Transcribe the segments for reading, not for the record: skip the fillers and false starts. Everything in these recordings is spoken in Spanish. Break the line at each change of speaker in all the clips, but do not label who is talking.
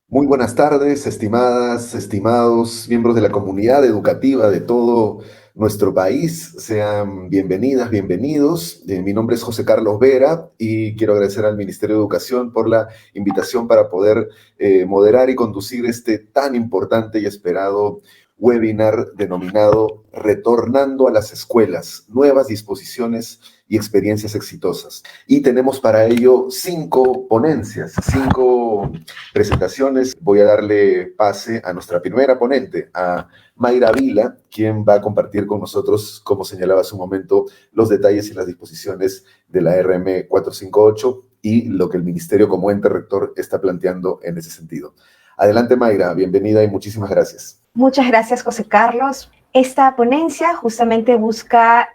Muy buenas tardes, estimadas, estimados miembros de la comunidad educativa de todo nuestro país. Sean bienvenidas, bienvenidos. Mi nombre es José Carlos Vera y quiero agradecer al Ministerio de Educación por la invitación para poder moderar y conducir este tan importante y esperado webinar denominado Retornando a las escuelas, nuevas disposiciones y experiencias exitosas. Y tenemos para ello 5 ponencias, 5 presentaciones. Voy a darle pase a nuestra primera ponente, a Mayra Vila, quien va a compartir con nosotros, como señalaba hace un momento, los detalles y las disposiciones de la RM 458 y lo que el Ministerio como ente rector está planteando en ese sentido. Adelante, Mayra, bienvenida y muchísimas gracias.
Muchas gracias, José Carlos. Esta ponencia justamente busca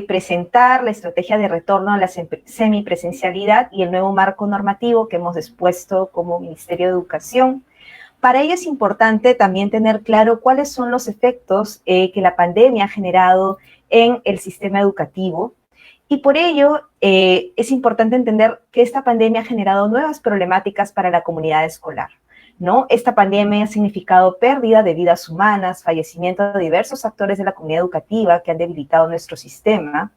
presentar la estrategia de retorno a la semipresencialidad y el nuevo marco normativo que hemos dispuesto como Ministerio de Educación. Para ello es importante también tener claro cuáles son los efectos que la pandemia ha generado en el sistema educativo. Y por ello es importante entender que esta pandemia ha generado nuevas problemáticas para la comunidad escolar, ¿no? Esta pandemia ha significado pérdida de vidas humanas, fallecimiento de diversos actores de la comunidad educativa que han debilitado nuestro sistema.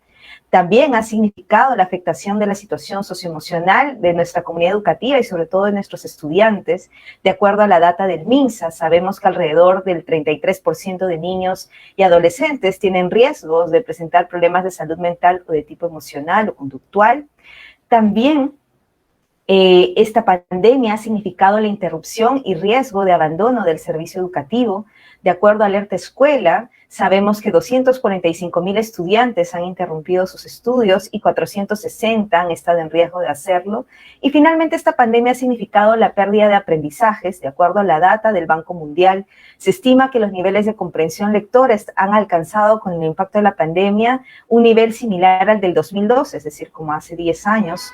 También ha significado la afectación de la situación socioemocional de nuestra comunidad educativa y sobre todo de nuestros estudiantes. De acuerdo a la data del MINSA, sabemos que alrededor del 33% de niños y adolescentes tienen riesgos de presentar problemas de salud mental o de tipo emocional o conductual. También esta pandemia ha significado la interrupción y riesgo de abandono del servicio educativo. De acuerdo a Alerta Escuela, sabemos que 245,000 estudiantes han interrumpido sus estudios y 460 han estado en riesgo de hacerlo. Y finalmente, esta pandemia ha significado la pérdida de aprendizajes. De acuerdo a la data del Banco Mundial, se estima que los niveles de comprensión lectora han alcanzado con el impacto de la pandemia un nivel similar al del 2012, es decir, como hace 10 años.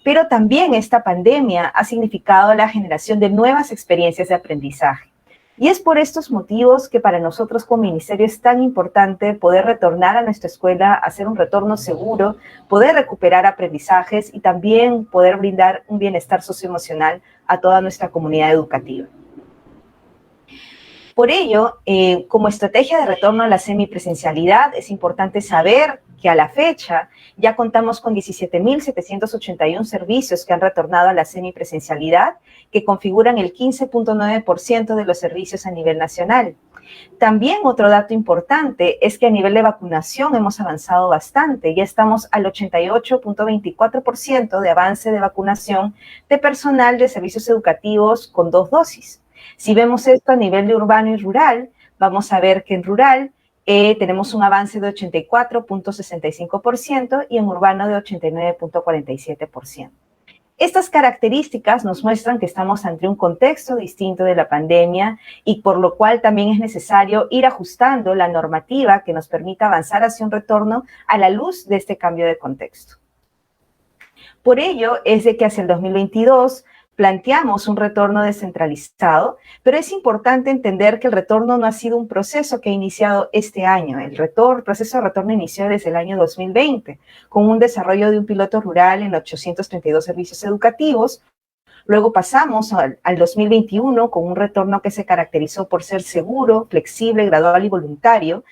Pero también esta pandemia ha significado la generación de nuevas experiencias de aprendizaje. Y es por estos motivos que para nosotros como ministerio es tan importante poder retornar a nuestra escuela, hacer un retorno seguro, poder recuperar aprendizajes y también poder brindar un bienestar socioemocional a toda nuestra comunidad educativa. Por ello, como estrategia de retorno a la semipresencialidad, es importante saber que a la fecha ya contamos con 17,781 servicios que han retornado a la semipresencialidad, que configuran el 15,9% de los servicios a nivel nacional. También otro dato importante es que a nivel de vacunación hemos avanzado bastante. Ya estamos al 88,24% de avance de vacunación de personal de servicios educativos con 2 dosis. Si vemos esto a nivel de urbano y rural, vamos a ver que en rural tenemos un avance de 84,65% y en urbano de 89,47%. Estas características nos muestran que estamos ante un contexto distinto de la pandemia y por lo cual también es necesario ir ajustando la normativa que nos permita avanzar hacia un retorno a la luz de este cambio de contexto. Por ello es de que hacia el 2022 planteamos un retorno descentralizado, pero es importante entender que el retorno no ha sido un proceso que ha iniciado este año. El proceso de retorno inició desde el año 2020, con un desarrollo de un piloto rural en 832 servicios educativos. Luego pasamos al 2021 con un retorno que se caracterizó por ser seguro, flexible, gradual y voluntario,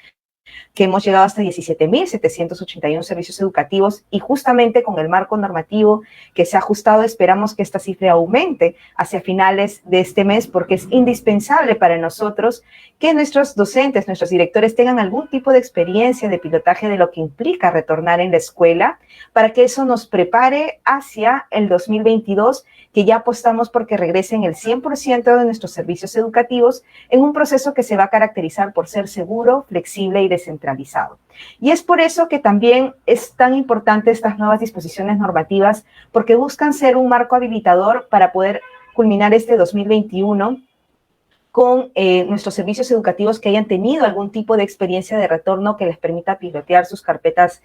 que hemos llegado hasta 17,781 servicios educativos y justamente con el marco normativo que se ha ajustado esperamos que esta cifra aumente hacia finales de este mes porque es indispensable para nosotros que nuestros docentes, nuestros directores tengan algún tipo de experiencia de pilotaje de lo que implica retornar en la escuela para que eso nos prepare hacia el 2022 que ya apostamos porque regresen el 100% de nuestros servicios educativos en un proceso que se va a caracterizar por ser seguro, flexible y descentralizado. Y es por eso que también es tan importante estas nuevas disposiciones normativas, porque buscan ser un marco habilitador para poder culminar este 2021 con nuestros servicios educativos que hayan tenido algún tipo de experiencia de retorno que les permita pilotear sus carpetas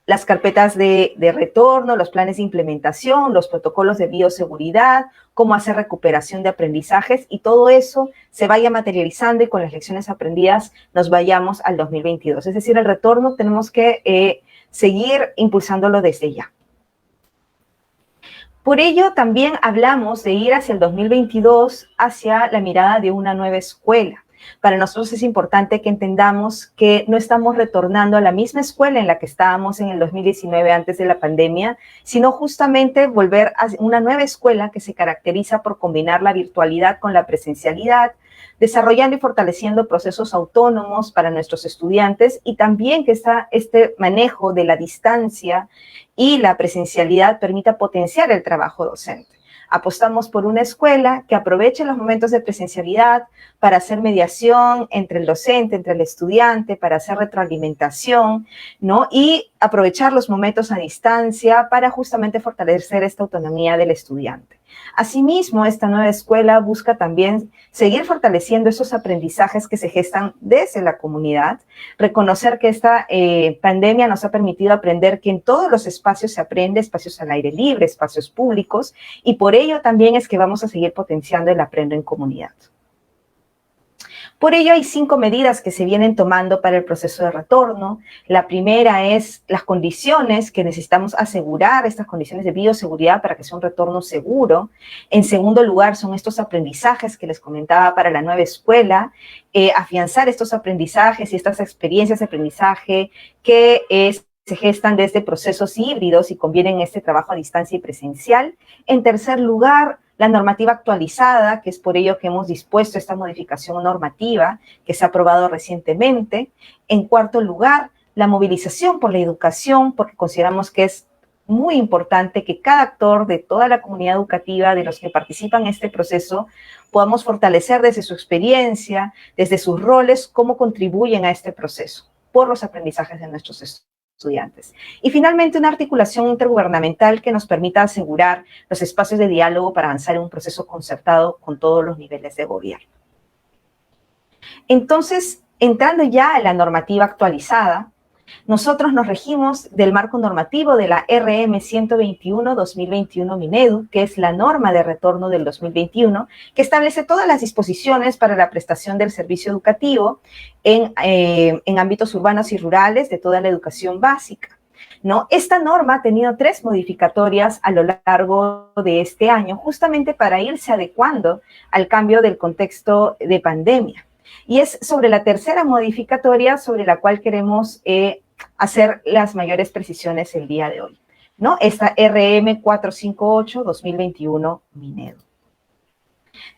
las carpetas de retorno, los planes de implementación, los protocolos de bioseguridad, cómo hacer recuperación de aprendizajes y todo eso se vaya materializando y con las lecciones aprendidas nos vayamos al 2022. Es decir, el retorno tenemos que seguir impulsándolo desde ya. Por ello, también hablamos de ir hacia el 2022, hacia la mirada de una nueva escuela. Para nosotros es importante que entendamos que no estamos retornando a la misma escuela en la que estábamos en el 2019 antes de la pandemia, sino justamente volver a una nueva escuela que se caracteriza por combinar la virtualidad con la presencialidad, desarrollando y fortaleciendo procesos autónomos para nuestros estudiantes y también que este manejo de la distancia y la presencialidad permita potenciar el trabajo docente. Apostamos por una escuela que aproveche los momentos de presencialidad para hacer mediación entre el docente, entre el estudiante, para hacer retroalimentación, ¿no? Y aprovechar los momentos a distancia para justamente fortalecer esta autonomía del estudiante. Asimismo, esta nueva escuela busca también seguir fortaleciendo esos aprendizajes que se gestan desde la comunidad, reconocer que esta pandemia nos ha permitido aprender que en todos los espacios se aprende, espacios al aire libre, espacios públicos, y por ello también es que vamos a seguir potenciando el aprendo en comunidad. Por ello, hay 5 medidas que se vienen tomando para el proceso de retorno. La primera es las condiciones que necesitamos asegurar, estas condiciones de bioseguridad para que sea un retorno seguro. En segundo lugar, son estos aprendizajes que les comentaba para la nueva escuela, afianzar estos aprendizajes y estas experiencias de aprendizaje que se gestan desde procesos híbridos y convienen este trabajo a distancia y presencial. En tercer lugar, la normativa actualizada, que es por ello que hemos dispuesto esta modificación normativa que se ha aprobado recientemente. En cuarto lugar, la movilización por la educación, porque consideramos que es muy importante que cada actor de toda la comunidad educativa, de los que participan en este proceso, podamos fortalecer desde su experiencia, desde sus roles, cómo contribuyen a este proceso por los aprendizajes de nuestros estudiantes. Y finalmente, una articulación intergubernamental que nos permita asegurar los espacios de diálogo para avanzar en un proceso concertado con todos los niveles de gobierno. Entonces, entrando ya a la normativa actualizada, nosotros nos regimos del marco normativo de la RM 121-2021 Minedu, que es la norma de retorno del 2021, que establece todas las disposiciones para la prestación del servicio educativo en ámbitos urbanos y rurales de toda la educación básica, ¿no? Esta norma ha tenido 3 modificatorias a lo largo de este año, justamente para irse adecuando al cambio del contexto de pandemia. Y es sobre la tercera modificatoria sobre la cual queremos hacer las mayores precisiones el día de hoy, ¿no? Esta RM 458-2021 Minedu.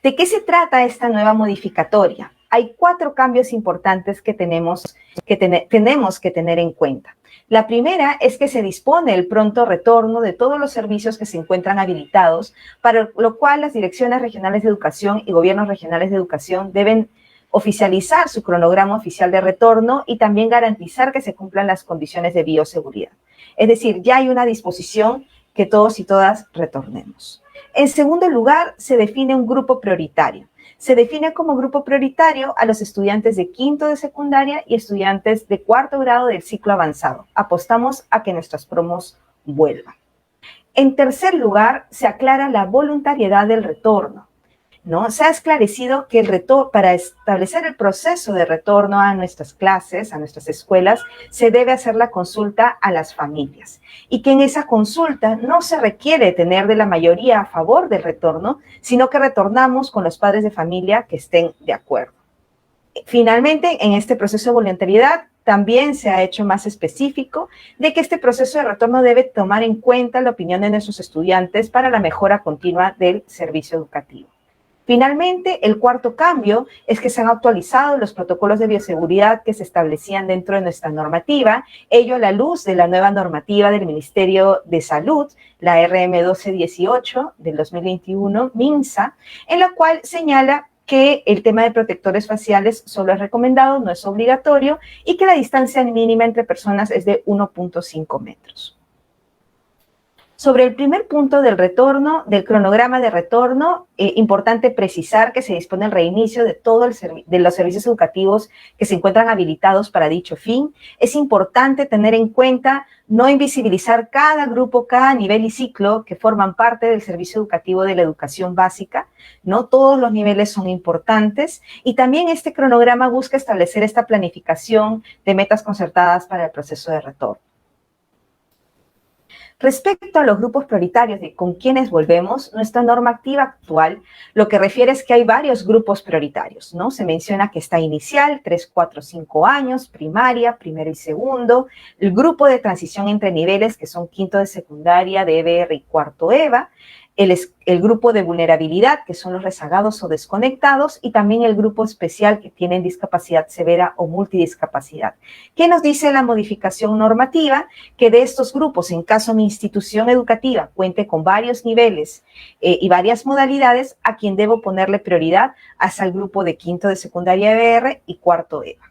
¿De qué se trata esta nueva modificatoria? Hay 4 cambios importantes que tenemos que tener en cuenta. La primera es que se dispone el pronto retorno de todos los servicios que se encuentran habilitados, para lo cual las direcciones regionales de educación y gobiernos regionales de educación deben oficializar su cronograma oficial de retorno y también garantizar que se cumplan las condiciones de bioseguridad. Es decir, ya hay una disposición que todos y todas retornemos. En segundo lugar, se define un grupo prioritario. Se define como grupo prioritario a los estudiantes de quinto de secundaria y estudiantes de cuarto grado del ciclo avanzado. Apostamos a que nuestras promos vuelvan. En tercer lugar, se aclara la voluntariedad del retorno, ¿no? Se ha esclarecido que para establecer el proceso de retorno a nuestras clases, a nuestras escuelas, se debe hacer la consulta a las familias y que en esa consulta no se requiere tener de la mayoría a favor del retorno, sino que retornamos con los padres de familia que estén de acuerdo. Finalmente, en este proceso de voluntariedad, también se ha hecho más específico de que este proceso de retorno debe tomar en cuenta la opinión de nuestros estudiantes para la mejora continua del servicio educativo. Finalmente, el cuarto cambio es que se han actualizado los protocolos de bioseguridad que se establecían dentro de nuestra normativa, ello a la luz de la nueva normativa del Ministerio de Salud, la RM 1218 del 2021, MINSA, en la cual señala que el tema de protectores faciales solo es recomendado, no es obligatorio, y que la distancia mínima entre personas es de 1.5 metros. Sobre el primer punto del retorno, del cronograma de retorno, importante precisar que se dispone el reinicio de de los servicios educativos que se encuentran habilitados para dicho fin. Es importante tener en cuenta no invisibilizar cada grupo, cada nivel y ciclo que forman parte del servicio educativo de la educación básica. No todos los niveles son importantes y también este cronograma busca establecer esta planificación de metas concertadas para el proceso de retorno. Respecto a los grupos prioritarios de con quienes volvemos, nuestra normativa actual lo que refiere es que hay varios grupos prioritarios, ¿no? Se menciona que está inicial, 3, 4, 5 años, primaria, primero y segundo, el grupo de transición entre niveles, que son quinto de secundaria, de EBR y cuarto EVA, el grupo de vulnerabilidad, que son los rezagados o desconectados, y también el grupo especial que tienen discapacidad severa o multidiscapacidad. ¿Qué nos dice la modificación normativa? Que de estos grupos, en caso mi institución educativa cuente con varios niveles y varias modalidades, a quien debo ponerle prioridad hasta el grupo de quinto de secundaria EBR y cuarto EVA.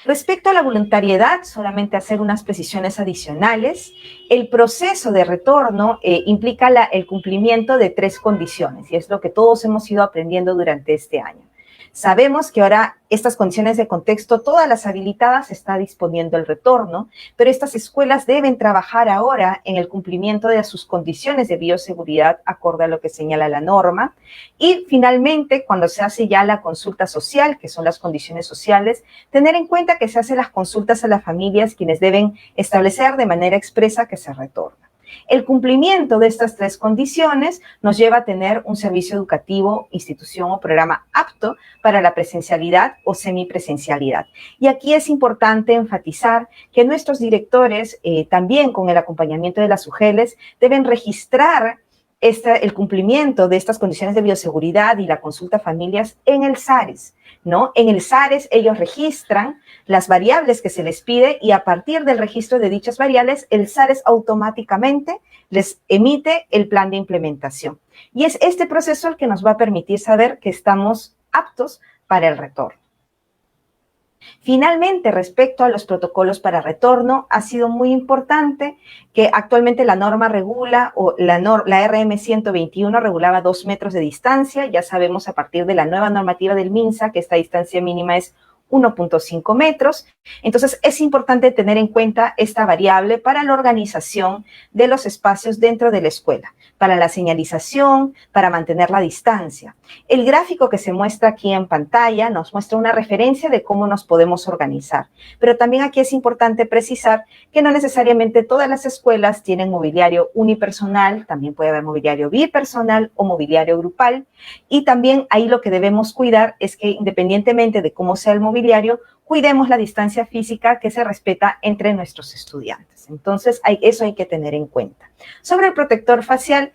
Respecto a la voluntariedad, solamente hacer unas precisiones adicionales. El proceso de retorno implica el cumplimiento de 3 condiciones, y es lo que todos hemos ido aprendiendo durante este año. Sabemos que ahora estas condiciones de contexto, todas las habilitadas, está disponiendo el retorno, pero estas escuelas deben trabajar ahora en el cumplimiento de sus condiciones de bioseguridad acorde a lo que señala la norma. Y finalmente, cuando se hace ya la consulta social, que son las condiciones sociales, tener en cuenta que se hacen las consultas a las familias quienes deben establecer de manera expresa que se retorna. El cumplimiento de estas 3 condiciones nos lleva a tener un servicio educativo, institución o programa apto para la presencialidad o semipresencialidad. Y aquí es importante enfatizar que nuestros directores, también con el acompañamiento de las UGELes, deben registrar el cumplimiento de estas condiciones de bioseguridad y la consulta a familias en el SARES, ¿no? En el SARES ellos registran las variables que se les pide y a partir del registro de dichas variables, el SARES automáticamente les emite el plan de implementación. Y es este proceso el que nos va a permitir saber que estamos aptos para el retorno. Finalmente, respecto a los protocolos para retorno, ha sido muy importante que actualmente la norma regula, o la RM 121 regulaba 2 metros de distancia. Ya sabemos a partir de la nueva normativa del MINSA que esta distancia mínima es 1.5 metros. Entonces, es importante tener en cuenta esta variable para la organización de los espacios dentro de la escuela, para la señalización, para mantener la distancia. El gráfico que se muestra aquí en pantalla nos muestra una referencia de cómo nos podemos organizar, pero también aquí es importante precisar que no necesariamente todas las escuelas tienen mobiliario unipersonal, también puede haber mobiliario bipersonal o mobiliario grupal, y también ahí lo que debemos cuidar es que independientemente de cómo sea el mobiliario, cuidemos la distancia física que se respeta entre nuestros estudiantes. Entonces, eso hay que tener en cuenta. Sobre el protector facial,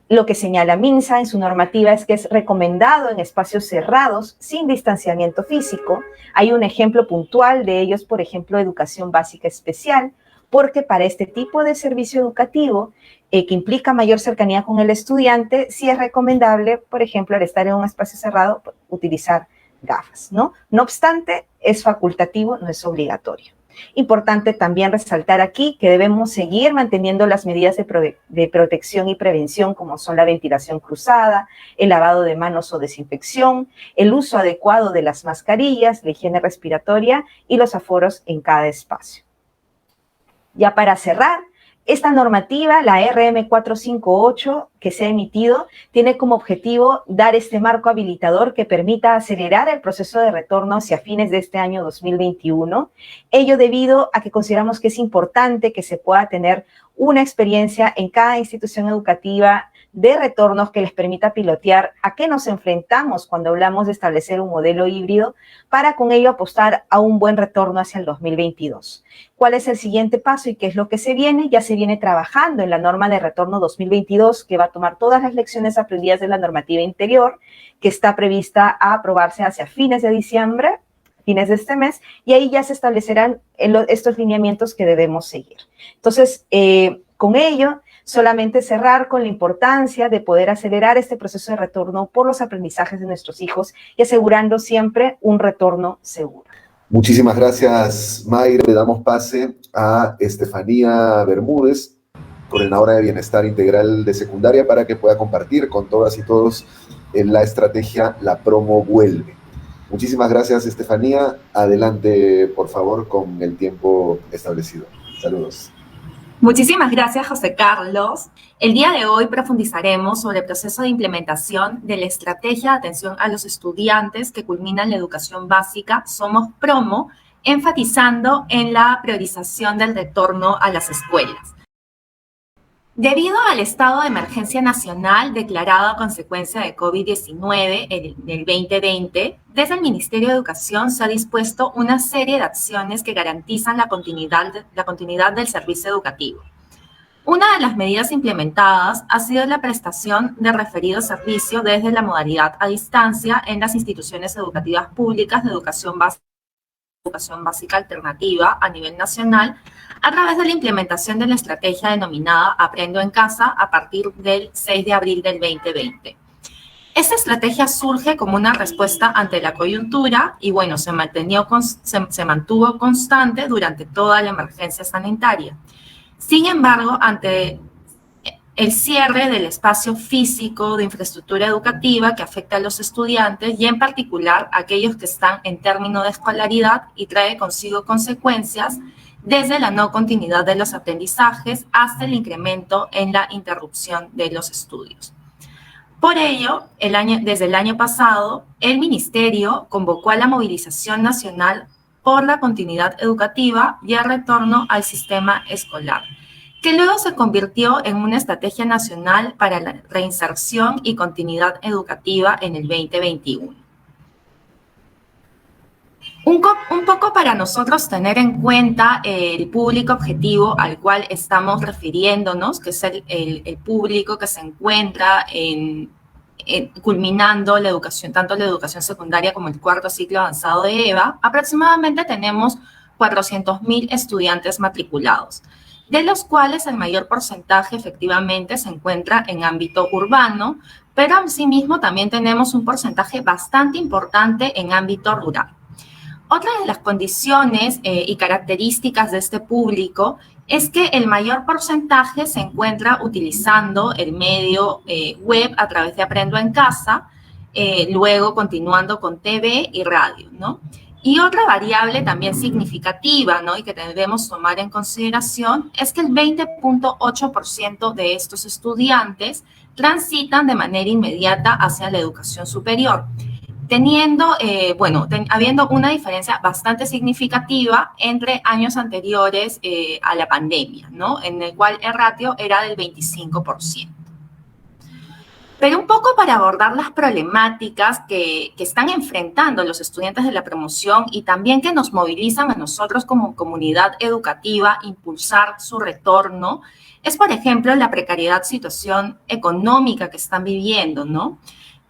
lo que señala MINSA en su normativa es que es recomendado en espacios cerrados sin distanciamiento físico. Hay un ejemplo puntual de ellos, por ejemplo, educación básica especial, porque para este tipo de servicio educativo que implica mayor cercanía con el estudiante, sí es recomendable, por ejemplo, al estar en un espacio cerrado, utilizar gafas, ¿no? No obstante, es facultativo, no es obligatorio. Importante también resaltar aquí que debemos seguir manteniendo las medidas de protección y prevención como son la ventilación cruzada, el lavado de manos o desinfección, el uso adecuado de las mascarillas, la higiene respiratoria y los aforos en cada espacio. Ya para cerrar, esta normativa, la RM 458 que se ha emitido, tiene como objetivo dar este marco habilitador que permita acelerar el proceso de retorno hacia fines de este año 2021. Ello debido a que consideramos que es importante que se pueda tener una experiencia en cada institución educativa de retornos que les permita pilotear a qué nos enfrentamos cuando hablamos de establecer un modelo híbrido para con ello apostar a un buen retorno hacia el 2022. ¿Cuál es el siguiente paso y qué es lo que se viene? Ya se viene trabajando en la norma de retorno 2022 que va a tomar todas las lecciones aprendidas de la normativa interior que está prevista a aprobarse hacia fines de diciembre, fines de este mes, y ahí ya se establecerán estos lineamientos que debemos seguir. Entonces, con ello, solamente cerrar con la importancia de poder acelerar este proceso de retorno por los aprendizajes de nuestros hijos y asegurando siempre un retorno seguro.
Muchísimas gracias, Mayra. Le damos pase a Estefanía Bermúdez, coordinadora de Bienestar Integral de Secundaria, para que pueda compartir con todas y todos en la estrategia La Promo Vuelve. Muchísimas gracias, Estefanía. Adelante, por favor, con el tiempo establecido. Saludos.
Muchísimas gracias, José Carlos. El día de hoy profundizaremos sobre el proceso de implementación de la estrategia de atención a los estudiantes que culminan la educación básica Somos Promo enfatizando en la priorización del retorno a las escuelas. Debido al estado de emergencia nacional declarado a consecuencia de COVID-19 en el 2020, desde el Ministerio de Educación se ha dispuesto una serie de acciones que garantizan la continuidad del servicio educativo. Una de las medidas implementadas ha sido la prestación de referido servicio desde la modalidad a distancia en las instituciones educativas públicas de educación básica alternativa a nivel nacional, a través de la implementación de la estrategia denominada Aprendo en Casa a partir del 6 de abril del 2020. Esta estrategia surge como una respuesta ante la coyuntura y, bueno, se mantuvo constante durante toda la emergencia sanitaria. Sin embargo, ante el cierre del espacio físico de infraestructura educativa que afecta a los estudiantes y en particular a aquellos que están en término de escolaridad y trae consigo consecuencias desde la no continuidad de los aprendizajes hasta el incremento en la interrupción de los estudios. Por ello, desde el año pasado, el Ministerio convocó a la movilización nacional por la continuidad educativa y el retorno al sistema escolar, que luego se convirtió en una estrategia nacional para la reinserción y continuidad educativa en el 2021. Un poco para nosotros tener en cuenta el público objetivo al cual estamos refiriéndonos, que es el público que se encuentra culminando la educación, tanto la educación secundaria como el cuarto ciclo avanzado de EVA. Aproximadamente tenemos 400.000 estudiantes matriculados, de los cuales el mayor porcentaje efectivamente se encuentra en ámbito urbano, pero asimismo también tenemos un porcentaje bastante importante en ámbito rural. Otra de las condiciones y características de este público es que el mayor porcentaje se encuentra utilizando el medio web a través de Aprendo en Casa, luego continuando con TV y radio, ¿no? Y otra variable también significativa, ¿no?, y que debemos tomar en consideración es que el 20.8% de estos estudiantes transitan de manera inmediata hacia la educación superior, habiendo una diferencia bastante significativa entre años anteriores a la pandemia, ¿no?, en el cual el ratio era del 25%. Pero un poco para abordar las problemáticas que están enfrentando los estudiantes de la promoción y también que nos movilizan a nosotros como comunidad educativa, impulsar su retorno, es, por ejemplo, la situación económica que están viviendo, ¿no?,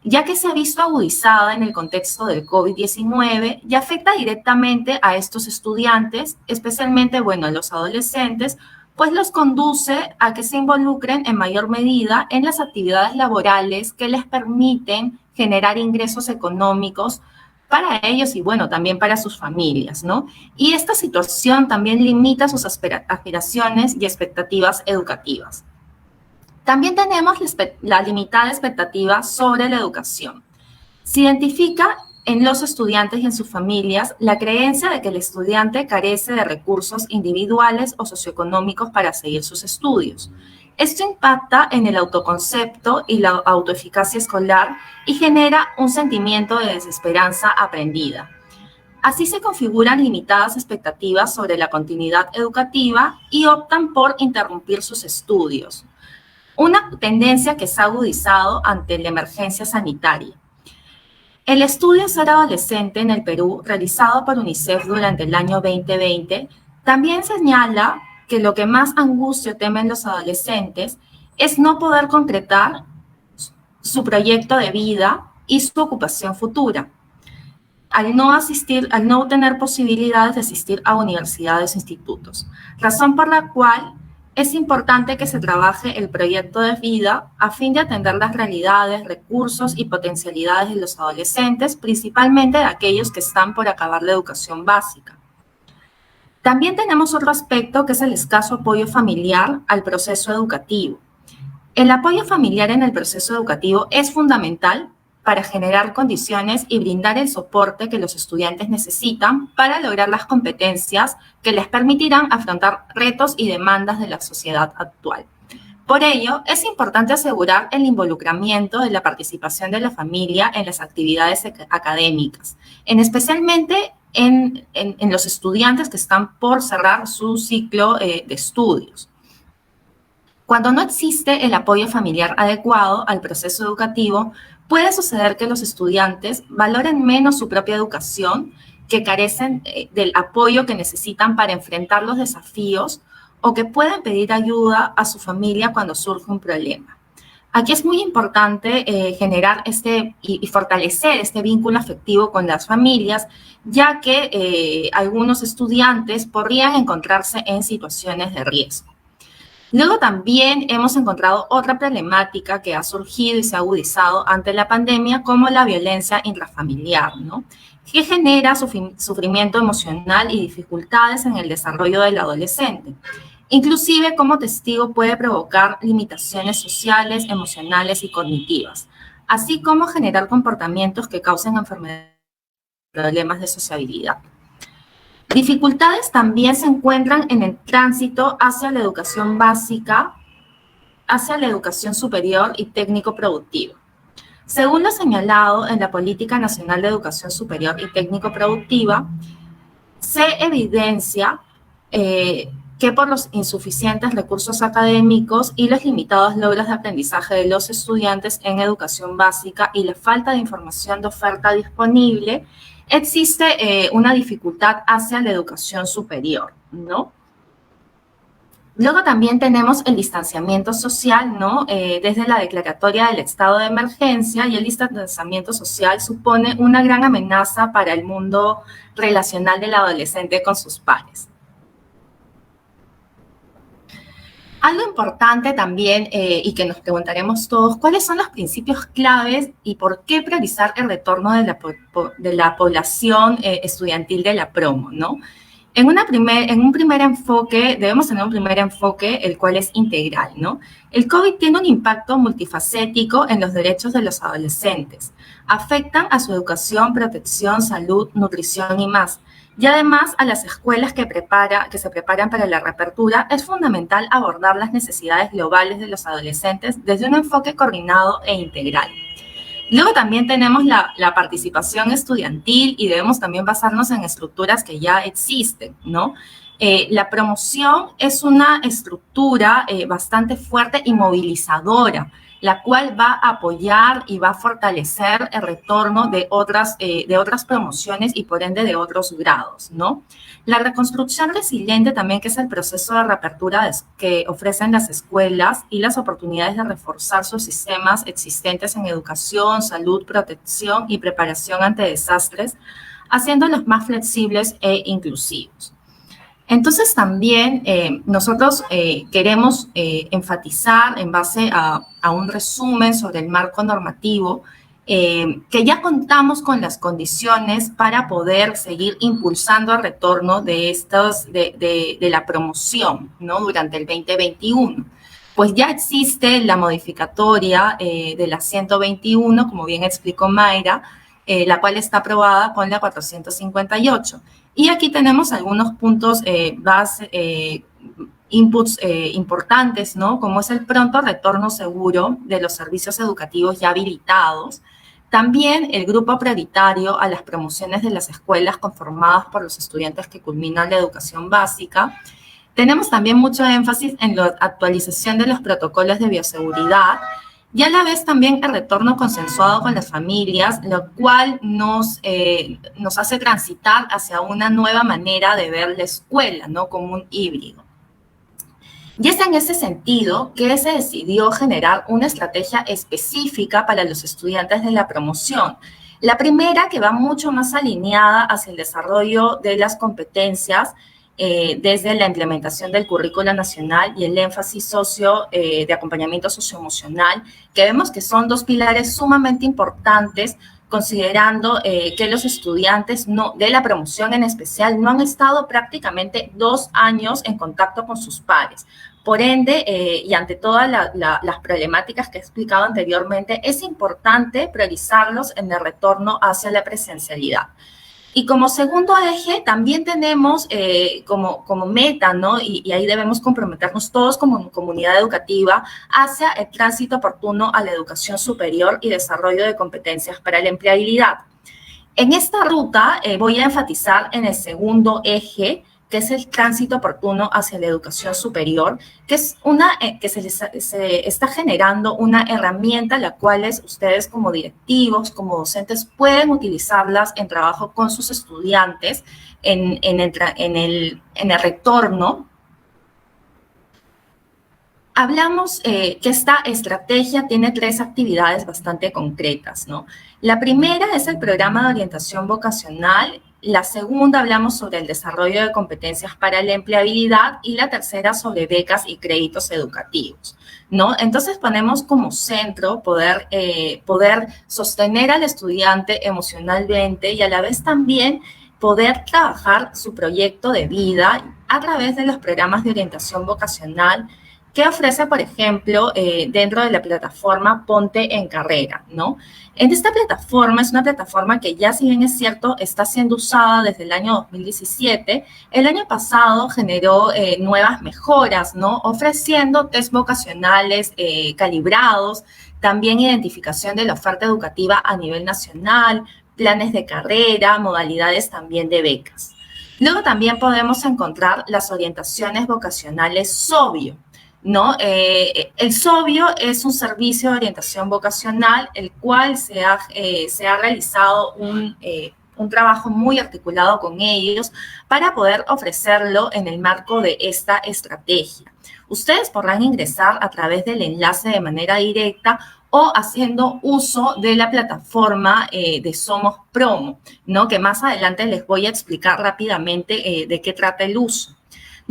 ya que se ha visto agudizada en el contexto del COVID-19 y afecta directamente a estos estudiantes, especialmente, a los adolescentes, pues los conduce a que se involucren en mayor medida en las actividades laborales que les permiten generar ingresos económicos para ellos y, también para sus familias, ¿no? Y esta situación también limita sus aspiraciones y expectativas educativas. También tenemos la limitada expectativa sobre la educación. Se identifica en los estudiantes y en sus familias la creencia de que el estudiante carece de recursos individuales o socioeconómicos para seguir sus estudios. Esto impacta en el autoconcepto y la autoeficacia escolar y genera un sentimiento de desesperanza aprendida. Así se configuran limitadas expectativas sobre la continuidad educativa y optan por interrumpir sus estudios. Una tendencia que se ha agudizado ante la emergencia sanitaria. El estudio Ser Adolescente en el Perú, realizado por UNICEF durante el año 2020, también señala que lo que más angustia o temen los adolescentes es no poder concretar su proyecto de vida y su ocupación futura, al no tener posibilidades de asistir a universidades e institutos, razón por la cual es importante que se trabaje el proyecto de vida a fin de atender las realidades, recursos y potencialidades de los adolescentes, principalmente de aquellos que están por acabar la educación básica. También tenemos otro aspecto que es el escaso apoyo familiar al proceso educativo. El apoyo familiar en el proceso educativo es fundamental para generar condiciones y brindar el soporte que los estudiantes necesitan para lograr las competencias que les permitirán afrontar retos y demandas de la sociedad actual. Por ello, es importante asegurar el involucramiento de la participación de la familia en las actividades académicas, especialmente en los estudiantes que están por cerrar su ciclo de estudios. Cuando no existe el apoyo familiar adecuado al proceso educativo, puede suceder que los estudiantes valoren menos su propia educación, que carecen del apoyo que necesitan para enfrentar los desafíos o que pueden pedir ayuda a su familia cuando surge un problema. Aquí es muy importante generar y fortalecer este vínculo afectivo con las familias, ya que algunos estudiantes podrían encontrarse en situaciones de riesgo. Luego también hemos encontrado otra problemática que ha surgido y se ha agudizado ante la pandemia, como la violencia intrafamiliar, ¿no? Que genera sufrimiento emocional y dificultades en el desarrollo del adolescente. Inclusive, como testigo, puede provocar limitaciones sociales, emocionales y cognitivas, así como generar comportamientos que causen enfermedades y problemas de sociabilidad. Dificultades también se encuentran en el tránsito hacia la educación básica, hacia la educación superior y técnico-productiva. Según lo señalado en la Política Nacional de Educación Superior y Técnico-Productiva, se evidencia que por los insuficientes recursos académicos y los limitados logros de aprendizaje de los estudiantes en educación básica y la falta de información de oferta disponible, existe una dificultad hacia la educación superior, ¿no? Luego también tenemos el distanciamiento social, ¿no? Desde la declaratoria del estado de emergencia, y el distanciamiento social supone una gran amenaza para el mundo relacional del adolescente con sus pares. Algo importante también, y que nos preguntaremos todos, ¿cuáles son los principios claves y por qué priorizar el retorno de la población estudiantil de la promo, ¿no? En un primer enfoque, debemos tener un primer enfoque, el cual es integral, ¿no? El COVID tiene un impacto multifacético en los derechos de los adolescentes. Afectan a su educación, protección, salud, nutrición y más. Y además, a las escuelas que se preparan para la reapertura, es fundamental abordar las necesidades globales de los adolescentes desde un enfoque coordinado e integral. Luego también tenemos la participación estudiantil y debemos también basarnos en estructuras que ya existen, ¿no? La promoción es una estructura bastante fuerte y movilizadora, la cual va a apoyar y va a fortalecer el retorno de otras promociones y por ende de otros grados, ¿no? La reconstrucción resiliente también, que es el proceso de reapertura que ofrecen las escuelas y las oportunidades de reforzar sus sistemas existentes en educación, salud, protección y preparación ante desastres, haciéndolos más flexibles e inclusivos. Entonces también nosotros queremos enfatizar en base a un resumen sobre el marco normativo que ya contamos con las condiciones para poder seguir impulsando el retorno de la promoción, ¿no? Durante el 2021. Pues ya existe la modificatoria de la 121, como bien explicó Mayra, la cual está aprobada con la 458. Y aquí tenemos algunos puntos inputs importantes, ¿no? Como es el pronto retorno seguro de los servicios educativos ya habilitados. También el grupo prioritario a las promociones de las escuelas conformadas por los estudiantes que culminan la educación básica. Tenemos también mucho énfasis en la actualización de los protocolos de bioseguridad y a la vez también el retorno consensuado con las familias, lo cual nos hace transitar hacia una nueva manera de ver la escuela, ¿no? Como un híbrido. Y es en ese sentido que se decidió generar una estrategia específica para los estudiantes de la promoción. La primera, que va mucho más alineada hacia el desarrollo de las competencias desde la implementación del currículo nacional y el énfasis de acompañamiento socioemocional, que vemos que son dos pilares sumamente importantes, considerando que los estudiantes de la promoción en especial no han estado prácticamente 2 años en contacto con sus pares. Por ende, y ante todas las problemáticas que he explicado anteriormente, es importante priorizarlos en el retorno hacia la presencialidad. Y como segundo eje, también tenemos como meta, ¿no? Y ahí debemos comprometernos todos como comunidad educativa hacia el tránsito oportuno a la educación superior y desarrollo de competencias para la empleabilidad. En esta ruta voy a enfatizar en el segundo eje, que es el tránsito oportuno hacia la educación superior, que es que se está generando una herramienta la cual ustedes como directivos, como docentes, pueden utilizarlas en trabajo con sus estudiantes en el retorno. Hablamos que esta estrategia tiene 3 actividades bastante concretas, ¿no? La primera es el programa de orientación vocacional, la segunda hablamos sobre el desarrollo de competencias para la empleabilidad y la tercera sobre becas y créditos educativos, ¿no? Entonces ponemos como centro poder sostener al estudiante emocionalmente y a la vez también poder trabajar su proyecto de vida a través de los programas de orientación vocacional que ofrece, por ejemplo, dentro de la plataforma Ponte en Carrera, ¿no? En esta plataforma, es una plataforma que ya, si bien es cierto, está siendo usada desde el año 2017, el año pasado generó nuevas mejoras, ¿no? Ofreciendo test vocacionales calibrados, también identificación de la oferta educativa a nivel nacional, planes de carrera, modalidades también de becas. Luego también podemos encontrar las orientaciones vocacionales SOBIO, ¿no? El SOBIO es un servicio de orientación vocacional, el cual se ha realizado un trabajo muy articulado con ellos para poder ofrecerlo en el marco de esta estrategia. Ustedes podrán ingresar a través del enlace de manera directa o haciendo uso de la plataforma de Somos Promo, ¿no? Que más adelante les voy a explicar rápidamente de qué trata el uso.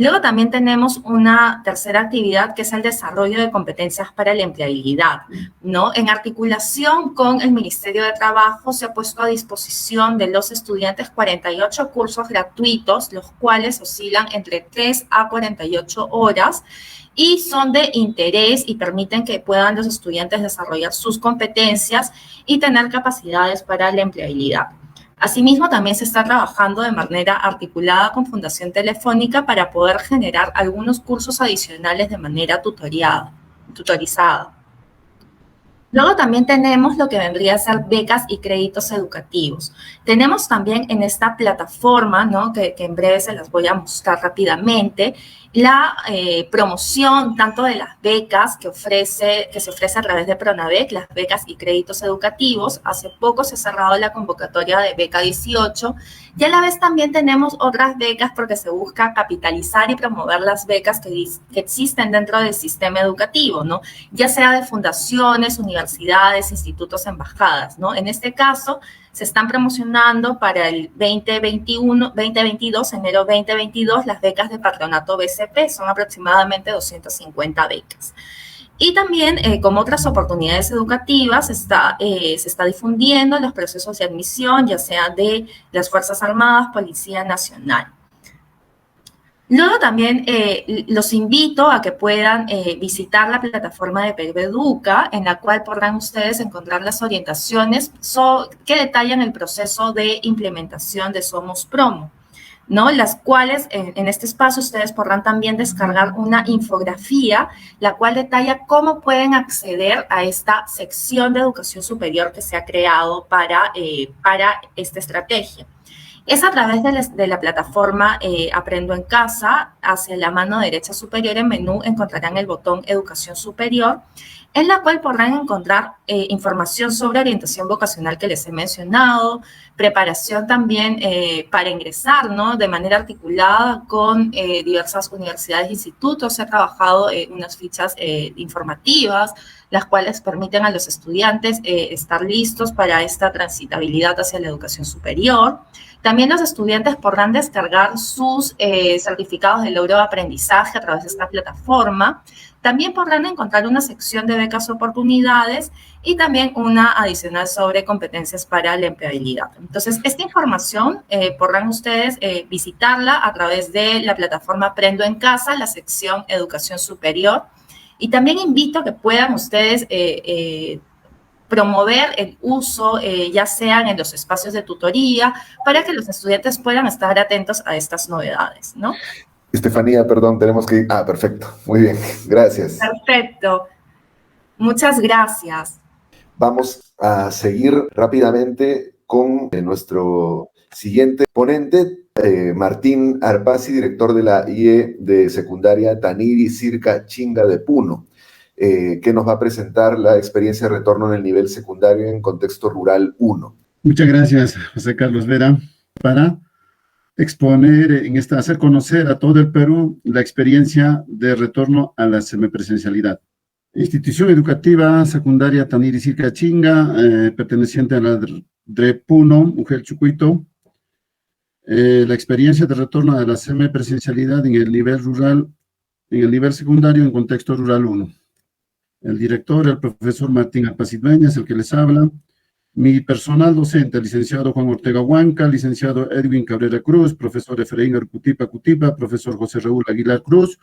Luego también tenemos una tercera actividad que es el desarrollo de competencias para la empleabilidad, ¿no? En articulación con el Ministerio de Trabajo se ha puesto a disposición de los estudiantes 48 cursos gratuitos, los cuales oscilan entre 3 a 48 horas y son de interés y permiten que puedan los estudiantes desarrollar sus competencias y tener capacidades para la empleabilidad. Asimismo, también se está trabajando de manera articulada con Fundación Telefónica para poder generar algunos cursos adicionales de manera tutorizada. Luego también tenemos lo que vendría a ser becas y créditos educativos. Tenemos también en esta plataforma, ¿no? que en breve se las voy a mostrar rápidamente, la promoción tanto de las becas que se ofrece a través de Pronavec, las becas y créditos educativos. Hace poco se ha cerrado la convocatoria de beca 18 y a la vez también tenemos otras becas porque se busca capitalizar y promover las becas que existen dentro del sistema educativo, ¿no? Ya sea de fundaciones, universidades, institutos, embajadas, ¿no? En este caso, se están promocionando para el 2022, enero 2022, las becas de patronato BCP, son aproximadamente 250 becas. Y también, como otras oportunidades educativas, se está difundiendo los procesos de admisión, ya sea de las Fuerzas Armadas, Policía Nacional. Luego también los invito a que puedan visitar la plataforma de PERVEDUCA, en la cual podrán ustedes encontrar las orientaciones que detallan el proceso de implementación de Somos Promo, ¿no? Las cuales en este espacio ustedes podrán también descargar una infografía, la cual detalla cómo pueden acceder a esta sección de educación superior que se ha creado para esta estrategia. Es a través de la plataforma Aprendo en Casa. Hacia la mano derecha superior en menú encontrarán el botón Educación Superior, en la cual podrán encontrar información sobre orientación vocacional que les he mencionado, preparación también para ingresar, ¿no? De manera articulada con diversas universidades e institutos. Se ha trabajado unas fichas informativas, las cuales permiten a los estudiantes estar listos para esta transitabilidad hacia la educación superior. También los estudiantes podrán descargar sus certificados de logro de aprendizaje a través de esta plataforma. También podrán encontrar una sección de becas oportunidades y también una adicional sobre competencias para la empleabilidad. Entonces, esta información podrán ustedes visitarla a través de la plataforma Aprendo en Casa, la sección Educación Superior. Y también invito a que puedan ustedes promover el uso, ya sean en los espacios de tutoría, para que los estudiantes puedan estar atentos a estas novedades, ¿no?
Estefanía, perdón, tenemos que ir. Ah, perfecto. Muy bien, gracias.
Perfecto. Muchas gracias.
Vamos a seguir rápidamente con nuestro siguiente ponente, Martín Arpasi, director de la IE de secundaria Taniri Circa Chinga de Puno, que nos va a presentar la experiencia de retorno en el nivel secundario en contexto rural 1.
Muchas gracias, José Carlos Vera, para exponer, hacer conocer a todo el Perú la experiencia de retorno a la semipresencialidad. Institución Educativa Secundaria Taniri Circa Chinga, perteneciente a la DRE Puno, Ujel Chucuito. La experiencia de retorno a la semipresencialidad en el nivel rural, en el nivel secundario en contexto rural 1. El director, el profesor Martín Arpasi Dueñas, el que les habla. Mi personal docente, licenciado Juan Ortega Huanca, licenciado Edwin Cabrera Cruz, profesor Efraín Cutipa, profesor José Raúl Aguilar Cruz,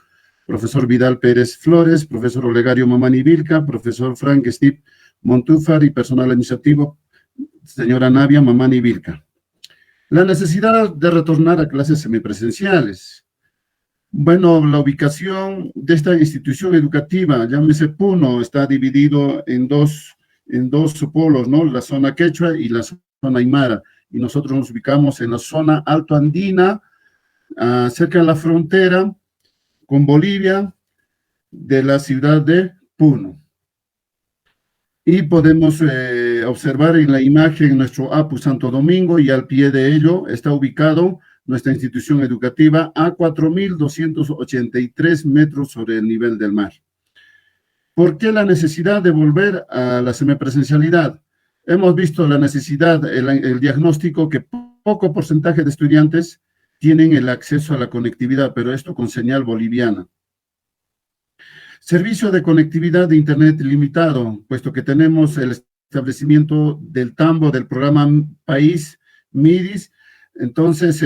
profesor Vidal Pérez Flores, profesor Olegario Mamani Vilca, profesor Frank Steve Montúfar y personal administrativo, señora Navia Mamani Vilca. La necesidad de retornar a clases semipresenciales. Bueno, la ubicación de esta institución educativa, llámese Puno, está dividido en dos polos, ¿no? La zona quechua y la zona aymara. Y nosotros nos ubicamos en la zona alto andina, cerca de la frontera con Bolivia, de la ciudad de Puno. Y podemos observar en la imagen nuestro APU Santo Domingo, y al pie de ello está ubicado nuestra institución educativa a 4.283 metros sobre el nivel del mar. ¿Por qué la necesidad de volver a la semipresencialidad? Hemos visto la necesidad, el diagnóstico que poco porcentaje de estudiantes tienen el acceso a la conectividad, pero esto con señal boliviana. Servicio de conectividad de Internet limitado, puesto que tenemos el establecimiento del tambo del programa País MIDIS, entonces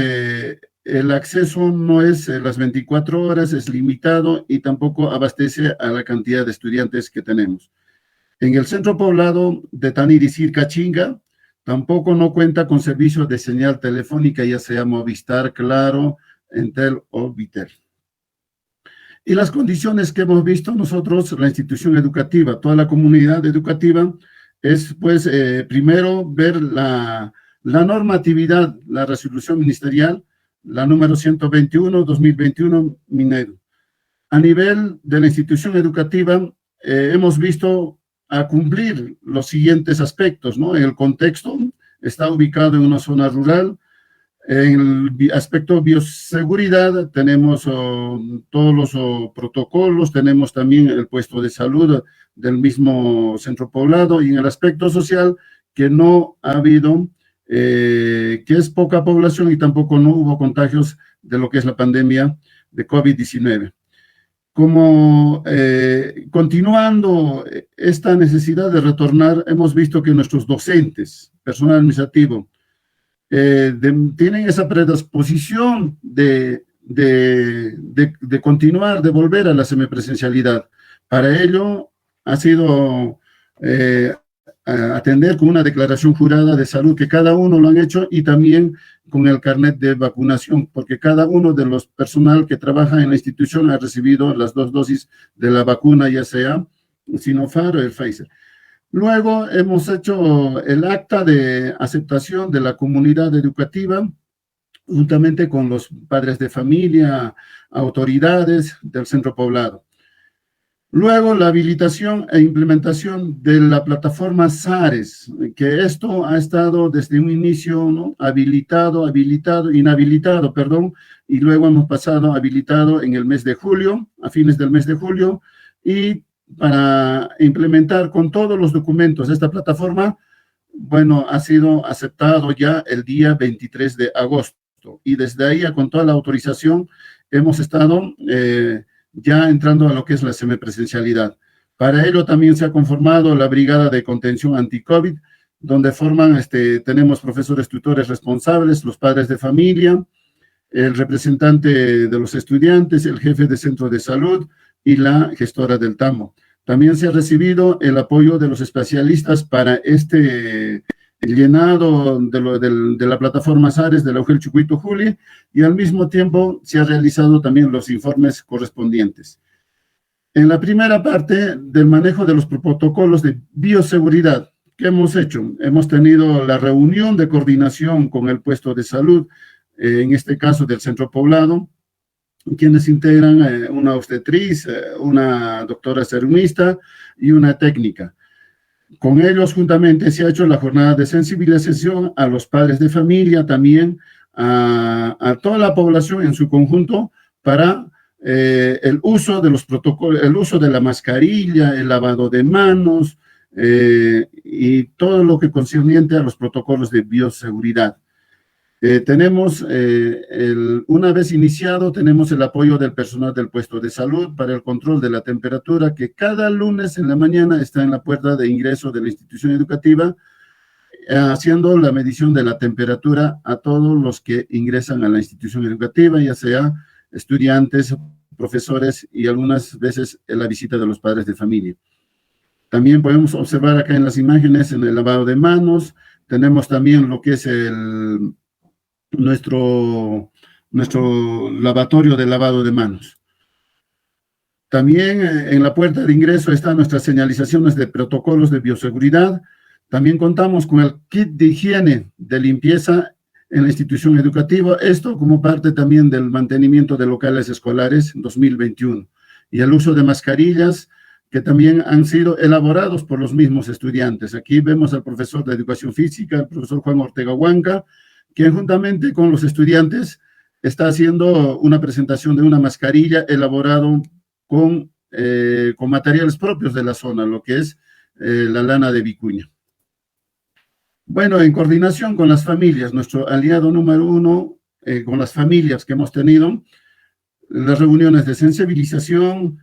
el acceso no es las 24 horas, es limitado y tampoco abastece a la cantidad de estudiantes que tenemos. En el centro poblado de Taniri Circa Chinga, tampoco no cuenta con servicio de señal telefónica, ya sea Movistar, Claro, Entel o Vitel. Y las condiciones que hemos visto nosotros, la institución educativa, toda la comunidad educativa, es pues primero ver la normatividad, la resolución ministerial, la número 121-2021, Minedo. A nivel de la institución educativa, hemos visto a cumplir los siguientes aspectos, ¿no? El contexto está ubicado en una zona rural. En el aspecto bioseguridad tenemos todos los protocolos, tenemos también el puesto de salud del mismo centro poblado, y en el aspecto social que no ha habido, que es poca población y tampoco no hubo contagios de lo que es la pandemia de COVID-19. Como continuando esta necesidad de retornar, hemos visto que nuestros docentes, personal administrativo, tienen esa predisposición de continuar, de volver a la semipresencialidad. Para ello ha sido atender con una declaración jurada de salud, que cada uno lo han hecho, y también con el carnet de vacunación, porque cada uno de los personal que trabaja en la institución ha recibido las 2 dosis de la vacuna, ya sea Sinopharm o el Pfizer. Luego hemos hecho el acta de aceptación de la comunidad educativa, juntamente con los padres de familia, autoridades del centro poblado. Luego, la habilitación e implementación de la plataforma SARES, que esto ha estado desde un inicio, ¿no? Inhabilitado, perdón, y luego hemos pasado a habilitado en el mes de julio, a fines del mes de julio, y para implementar con todos los documentos esta plataforma, bueno, ha sido aceptado ya el día 23 de agosto, y desde ahí, con toda la autorización, hemos estado ya entrando a lo que es la semipresencialidad. Para ello también se ha conformado la Brigada de Contención Anti-COVID, donde tenemos profesores tutores responsables, los padres de familia, el representante de los estudiantes, el jefe de centro de salud y la gestora del tambo. También se ha recibido el apoyo de los especialistas para el llenado de la plataforma SARES de la UGEL Chucuito Juli, y al mismo tiempo se ha realizado también los informes correspondientes. En la primera parte del manejo de los protocolos de bioseguridad, ¿qué hemos hecho? Hemos tenido la reunión de coordinación con el puesto de salud, en este caso del centro poblado, quienes integran una obstetriz, una doctora serumista y una técnica. Con ellos juntamente se ha hecho la jornada de sensibilización a los padres de familia, también a toda la población en su conjunto para el uso de los protocolos, el uso de la mascarilla, el lavado de manos y todo lo que concerniente a los protocolos de bioseguridad. Tenemos, una vez iniciado, tenemos el apoyo del personal del puesto de salud para el control de la temperatura, que cada lunes en la mañana está en la puerta de ingreso de la institución educativa, haciendo la medición de la temperatura a todos los que ingresan a la institución educativa, ya sea estudiantes, profesores y algunas veces la visita de los padres de familia. También podemos observar acá en las imágenes en el lavado de manos, tenemos también lo que es nuestro lavatorio de lavado de manos. También en la puerta de ingreso están nuestras señalizaciones de protocolos de bioseguridad. También contamos con el kit de higiene de limpieza en la institución educativa, esto como parte también del mantenimiento de locales escolares 2021. Y el uso de mascarillas que también han sido elaborados por los mismos estudiantes. Aquí vemos al profesor de Educación Física, el profesor Juan Ortega Huanca, quien juntamente con los estudiantes está haciendo una presentación de una mascarilla elaborado con materiales propios de la zona, lo que es la lana de vicuña. Bueno, en coordinación con las familias, nuestro aliado número uno, con las familias que hemos tenido, las reuniones de sensibilización,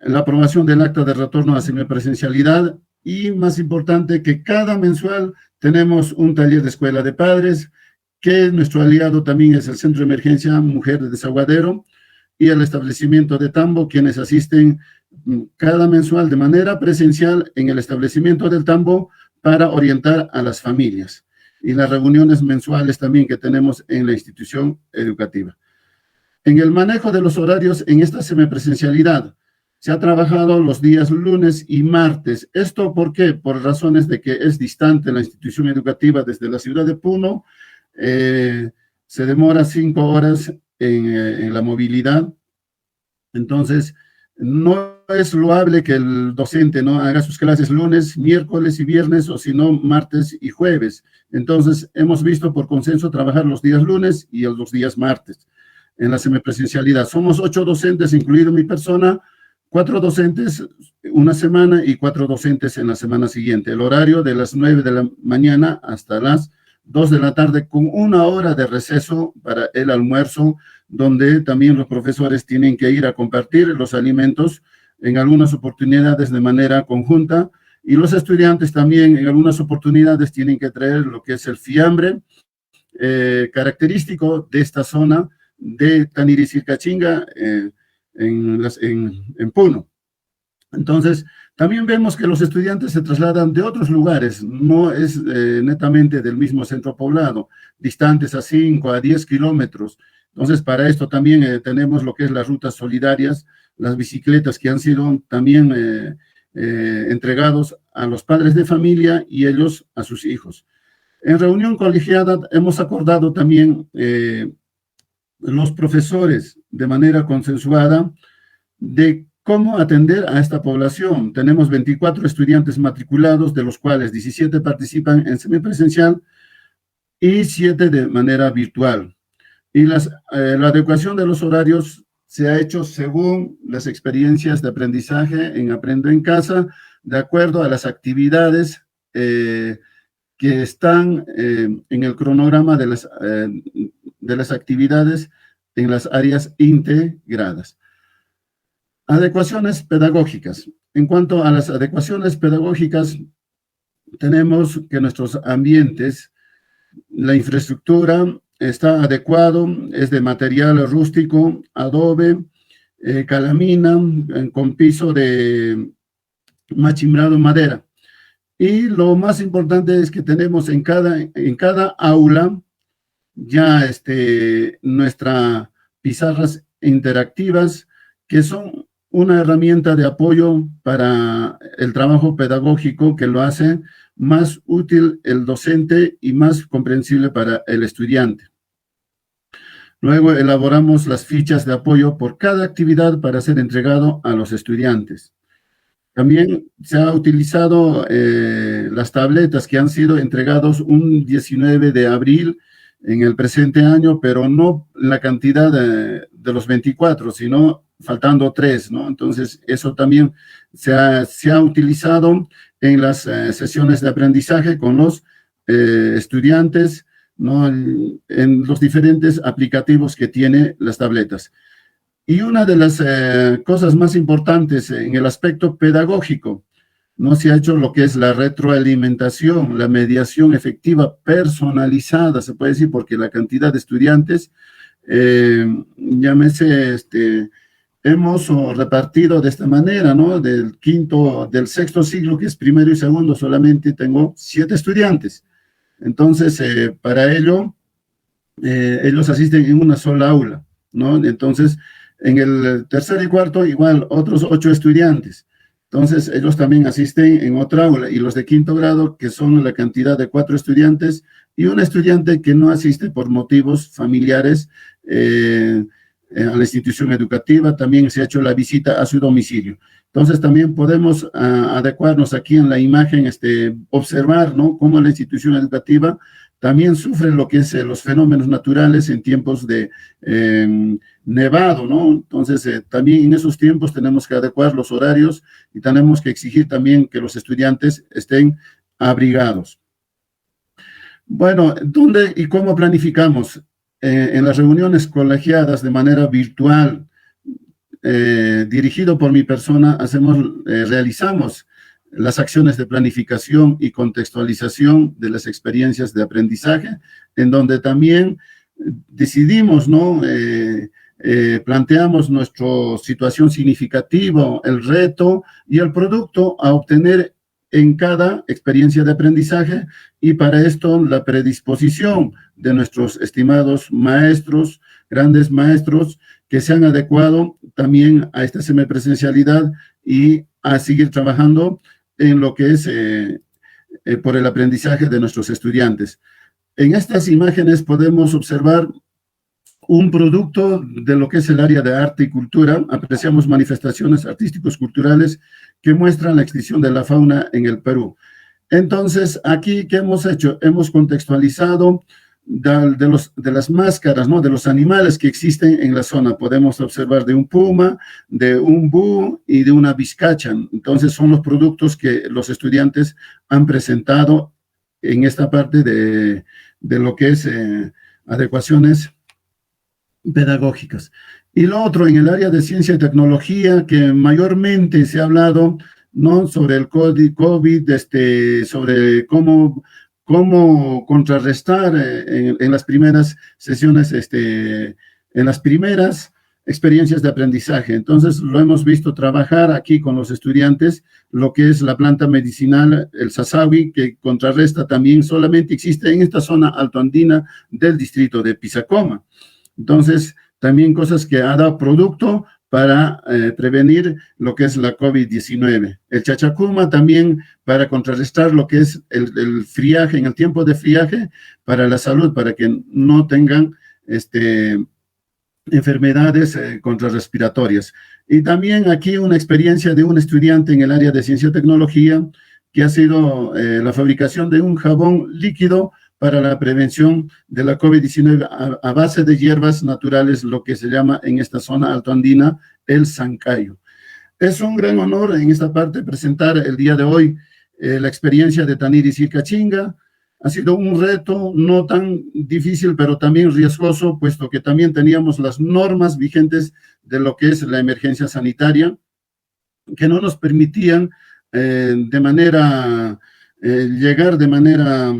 la aprobación del acta de retorno a semipresencialidad y, más importante, que cada mensual tenemos un taller de escuela de padres, que nuestro aliado también es el Centro de Emergencia Mujer de Desaguadero y el establecimiento de Tambo, quienes asisten cada mensual de manera presencial en el establecimiento del Tambo para orientar a las familias. Y las reuniones mensuales también que tenemos en la institución educativa. En el manejo de los horarios en esta semipresencialidad, se ha trabajado los días lunes y martes. ¿Esto por qué? Por razones de que es distante la institución educativa desde la ciudad de Puno, se demora 5 horas en la movilidad. Entonces, no es loable que el docente no haga sus clases lunes, miércoles y viernes, o si no, martes y jueves. Entonces, hemos visto por consenso trabajar los días lunes y los días martes en la semipresencialidad. Somos 8 docentes, incluido mi persona, 4 docentes una semana y 4 docentes en la semana siguiente. El horario de las 9 de la mañana hasta las 2 de la tarde, con 1 hora de receso para el almuerzo, donde también los profesores tienen que ir a compartir los alimentos en algunas oportunidades de manera conjunta, y los estudiantes también en algunas oportunidades tienen que traer lo que es el fiambre, característico de esta zona de Taniricircachinga, en Puno. Entonces, también vemos que los estudiantes se trasladan de otros lugares, no es netamente del mismo centro poblado, distantes a 5 a 10 kilómetros. Entonces, para esto también tenemos lo que es las rutas solidarias, las bicicletas que han sido también entregados a los padres de familia y ellos a sus hijos. En reunión colegiada hemos acordado también los profesores de manera consensuada de cómo atender a esta población. Tenemos 24 estudiantes matriculados, de los cuales 17 participan en semipresencial y 7 de manera virtual. Y la adecuación de los horarios se ha hecho según las experiencias de aprendizaje en Aprendo en Casa, de acuerdo a las actividades que están en el cronograma de las actividades en las áreas integradas. Adecuaciones pedagógicas. En cuanto a las adecuaciones pedagógicas, tenemos que nuestros ambientes, la infraestructura está adecuado, es de material rústico, adobe, calamina, con piso de machimbrado madera. Y lo más importante es que tenemos en cada aula ya nuestras pizarras interactivas, que son una herramienta de apoyo para el trabajo pedagógico que lo hace más útil el docente y más comprensible para el estudiante. Luego elaboramos las fichas de apoyo por cada actividad para ser entregado a los estudiantes. También se ha utilizado las tabletas que han sido entregados un 19 de abril en el presente año, pero no la cantidad de los 24, sino faltando 3, ¿no? Entonces, eso también se ha utilizado en las sesiones de aprendizaje con los estudiantes, ¿no? En los diferentes aplicativos que tiene las tabletas. Y una de las cosas más importantes en el aspecto pedagógico, no se ha hecho lo que es la retroalimentación, la mediación efectiva personalizada, se puede decir, porque la cantidad de estudiantes, llámese, hemos repartido de esta manera, ¿no? Del sexto ciclo, que es primero y segundo, solamente tengo 7 estudiantes. Entonces, para ello, ellos asisten en una sola aula, ¿no? Entonces, en el tercer y cuarto, igual, otros 8 estudiantes. Entonces, ellos también asisten en otra aula. Y los de quinto grado, que son la cantidad de 4 estudiantes, y un estudiante que no asiste por motivos familiares a la institución educativa, también se ha hecho la visita a su domicilio. Entonces, también podemos adecuarnos aquí en la imagen, observar, ¿no?, cómo la institución educativa también sufre lo que es los fenómenos naturales en tiempos de nevado, ¿no? Entonces, también en esos tiempos tenemos que adecuar los horarios y tenemos que exigir también que los estudiantes estén abrigados. Bueno, ¿dónde y cómo planificamos? En las reuniones colegiadas de manera virtual, dirigido por mi persona, realizamos las acciones de planificación y contextualización de las experiencias de aprendizaje, en donde también decidimos, ¿no?, planteamos nuestra situación significativa, el reto y el producto a obtener en cada experiencia de aprendizaje, y para esto la predisposición de nuestros estimados maestros, grandes maestros, que se han adecuado también a esta semipresencialidad y a seguir trabajando en lo que es por el aprendizaje de nuestros estudiantes. En estas imágenes podemos observar un producto de lo que es el área de arte y cultura. Apreciamos manifestaciones artísticos culturales que muestran la extinción de la fauna en el Perú. Entonces, aquí, ¿qué hemos hecho? Hemos contextualizado de las máscaras, ¿no?, de los animales que existen en la zona. Podemos observar de un puma, de un búho y de una vizcacha. Entonces, son los productos que los estudiantes han presentado en esta parte de lo que es adecuaciones pedagógicas. Y lo otro, en el área de ciencia y tecnología, que mayormente se ha hablado, ¿no?, sobre el COVID, sobre cómo contrarrestar en las primeras sesiones, en las primeras experiencias de aprendizaje. Entonces, lo hemos visto trabajar aquí con los estudiantes, lo que es la planta medicinal, el sasawi, que contrarresta también, solamente existe en esta zona altoandina del distrito de Pisacoma. Entonces, también cosas que ha dado producto para prevenir lo que es la COVID-19. El chachacuma también para contrarrestar lo que es el friaje, en el tiempo de friaje, para la salud, para que no tengan enfermedades contrarrespiratorias. Y también aquí una experiencia de un estudiante en el área de ciencia y tecnología, que ha sido la fabricación de un jabón líquido para la prevención de la COVID-19 a base de hierbas naturales, lo que se llama en esta zona altoandina el sancayo. Es un gran honor en esta parte presentar el día de hoy la experiencia de Taniri Circachinga. Ha sido un reto no tan difícil, pero también riesgoso, puesto que también teníamos las normas vigentes de lo que es la emergencia sanitaria, que no nos permitían llegar de manera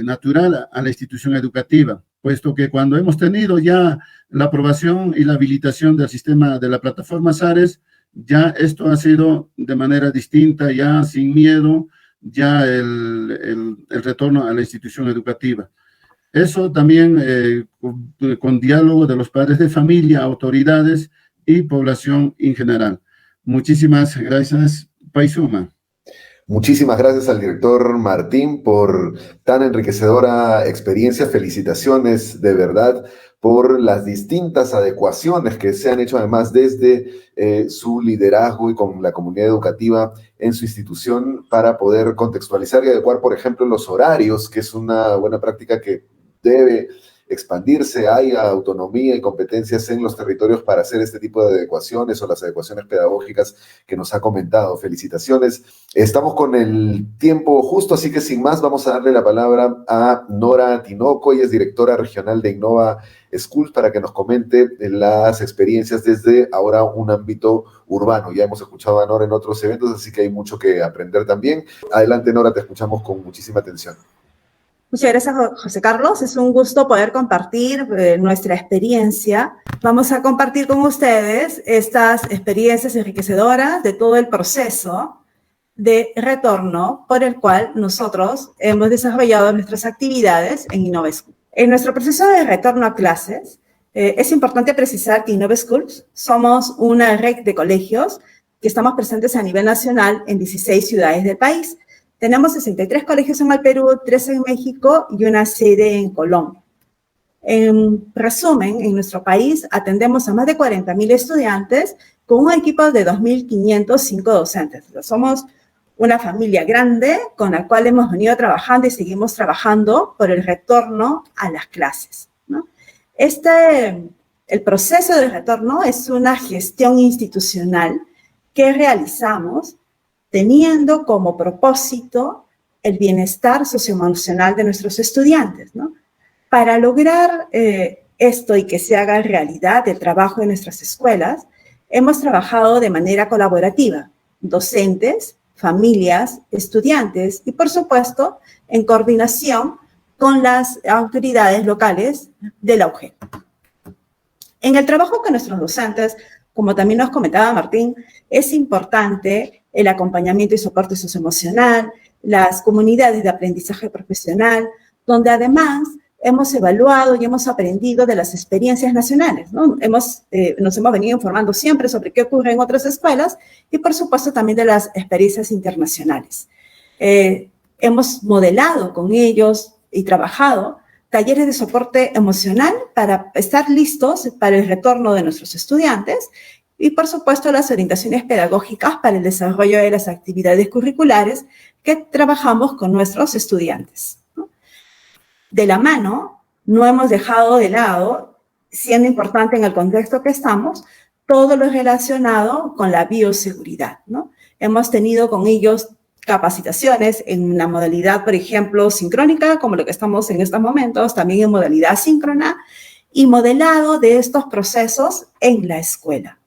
natural a la institución educativa, puesto que cuando hemos tenido ya la aprobación y la habilitación del sistema de la plataforma SARES, ya esto ha sido de manera distinta, ya sin miedo, ya el retorno a la institución educativa. Eso también con diálogo de los padres de familia, autoridades, y población en general. Muchísimas gracias, Paisuma.
Muchísimas gracias al director Martín por tan enriquecedora experiencia. Felicitaciones de verdad por las distintas adecuaciones que se han hecho además desde su liderazgo y con la comunidad educativa en su institución para poder contextualizar y adecuar, por ejemplo, los horarios, que es una buena práctica que debe expandirse. Hay autonomía y competencias en los territorios para hacer este tipo de adecuaciones o las adecuaciones pedagógicas que nos ha comentado. Felicitaciones. Estamos con el tiempo justo, así que sin más vamos a darle la palabra a Nora Tinoco. Ella es directora regional de Innova Schools para que nos comente las experiencias desde ahora un ámbito urbano. Ya hemos escuchado a Nora en otros eventos, así que hay mucho que aprender también. Adelante, Nora, te escuchamos con muchísima atención.
Muchas gracias, José Carlos. Es un gusto poder compartir nuestra experiencia. Vamos a compartir con ustedes estas experiencias enriquecedoras de todo el proceso de retorno por el cual nosotros hemos desarrollado nuestras actividades en Innova Schools. En nuestro proceso de retorno a clases, es importante precisar que Innova Schools somos una red de colegios que estamos presentes a nivel nacional en 16 ciudades del país. Tenemos 63 colegios en el Perú, 3 en México y una sede en Colombia. En resumen, en nuestro país atendemos a más de 40.000 estudiantes con un equipo de 2.505 docentes. Somos una familia grande con la cual hemos venido trabajando y seguimos trabajando por el retorno a las clases, ¿no? El proceso de retorno es una gestión institucional que realizamos teniendo como propósito el bienestar socioemocional de nuestros estudiantes, ¿no? Para lograr esto y que se haga realidad el trabajo en nuestras escuelas, hemos trabajado de manera colaborativa, docentes, familias, estudiantes y, por supuesto, en coordinación con las autoridades locales de la UGEL. En el trabajo con nuestros docentes, como también nos comentaba Martín, es importante el acompañamiento y soporte socioemocional, las comunidades de aprendizaje profesional, donde además hemos evaluado y hemos aprendido de las experiencias nacionales, ¿no? Nos hemos venido informando siempre sobre qué ocurre en otras escuelas y, por supuesto, también de las experiencias internacionales. Hemos modelado con ellos y trabajado talleres de soporte emocional para estar listos para el retorno de nuestros estudiantes y, por supuesto, las orientaciones pedagógicas para el desarrollo de las actividades curriculares que trabajamos con nuestros estudiantes, ¿no? De la mano, no hemos dejado de lado, siendo importante en el contexto que estamos, todo lo relacionado con la bioseguridad, ¿no? Hemos tenido con ellos capacitaciones en una modalidad, por ejemplo, sincrónica, como lo que estamos en estos momentos, también en modalidad síncrona, y modelado de estos procesos en la escuela.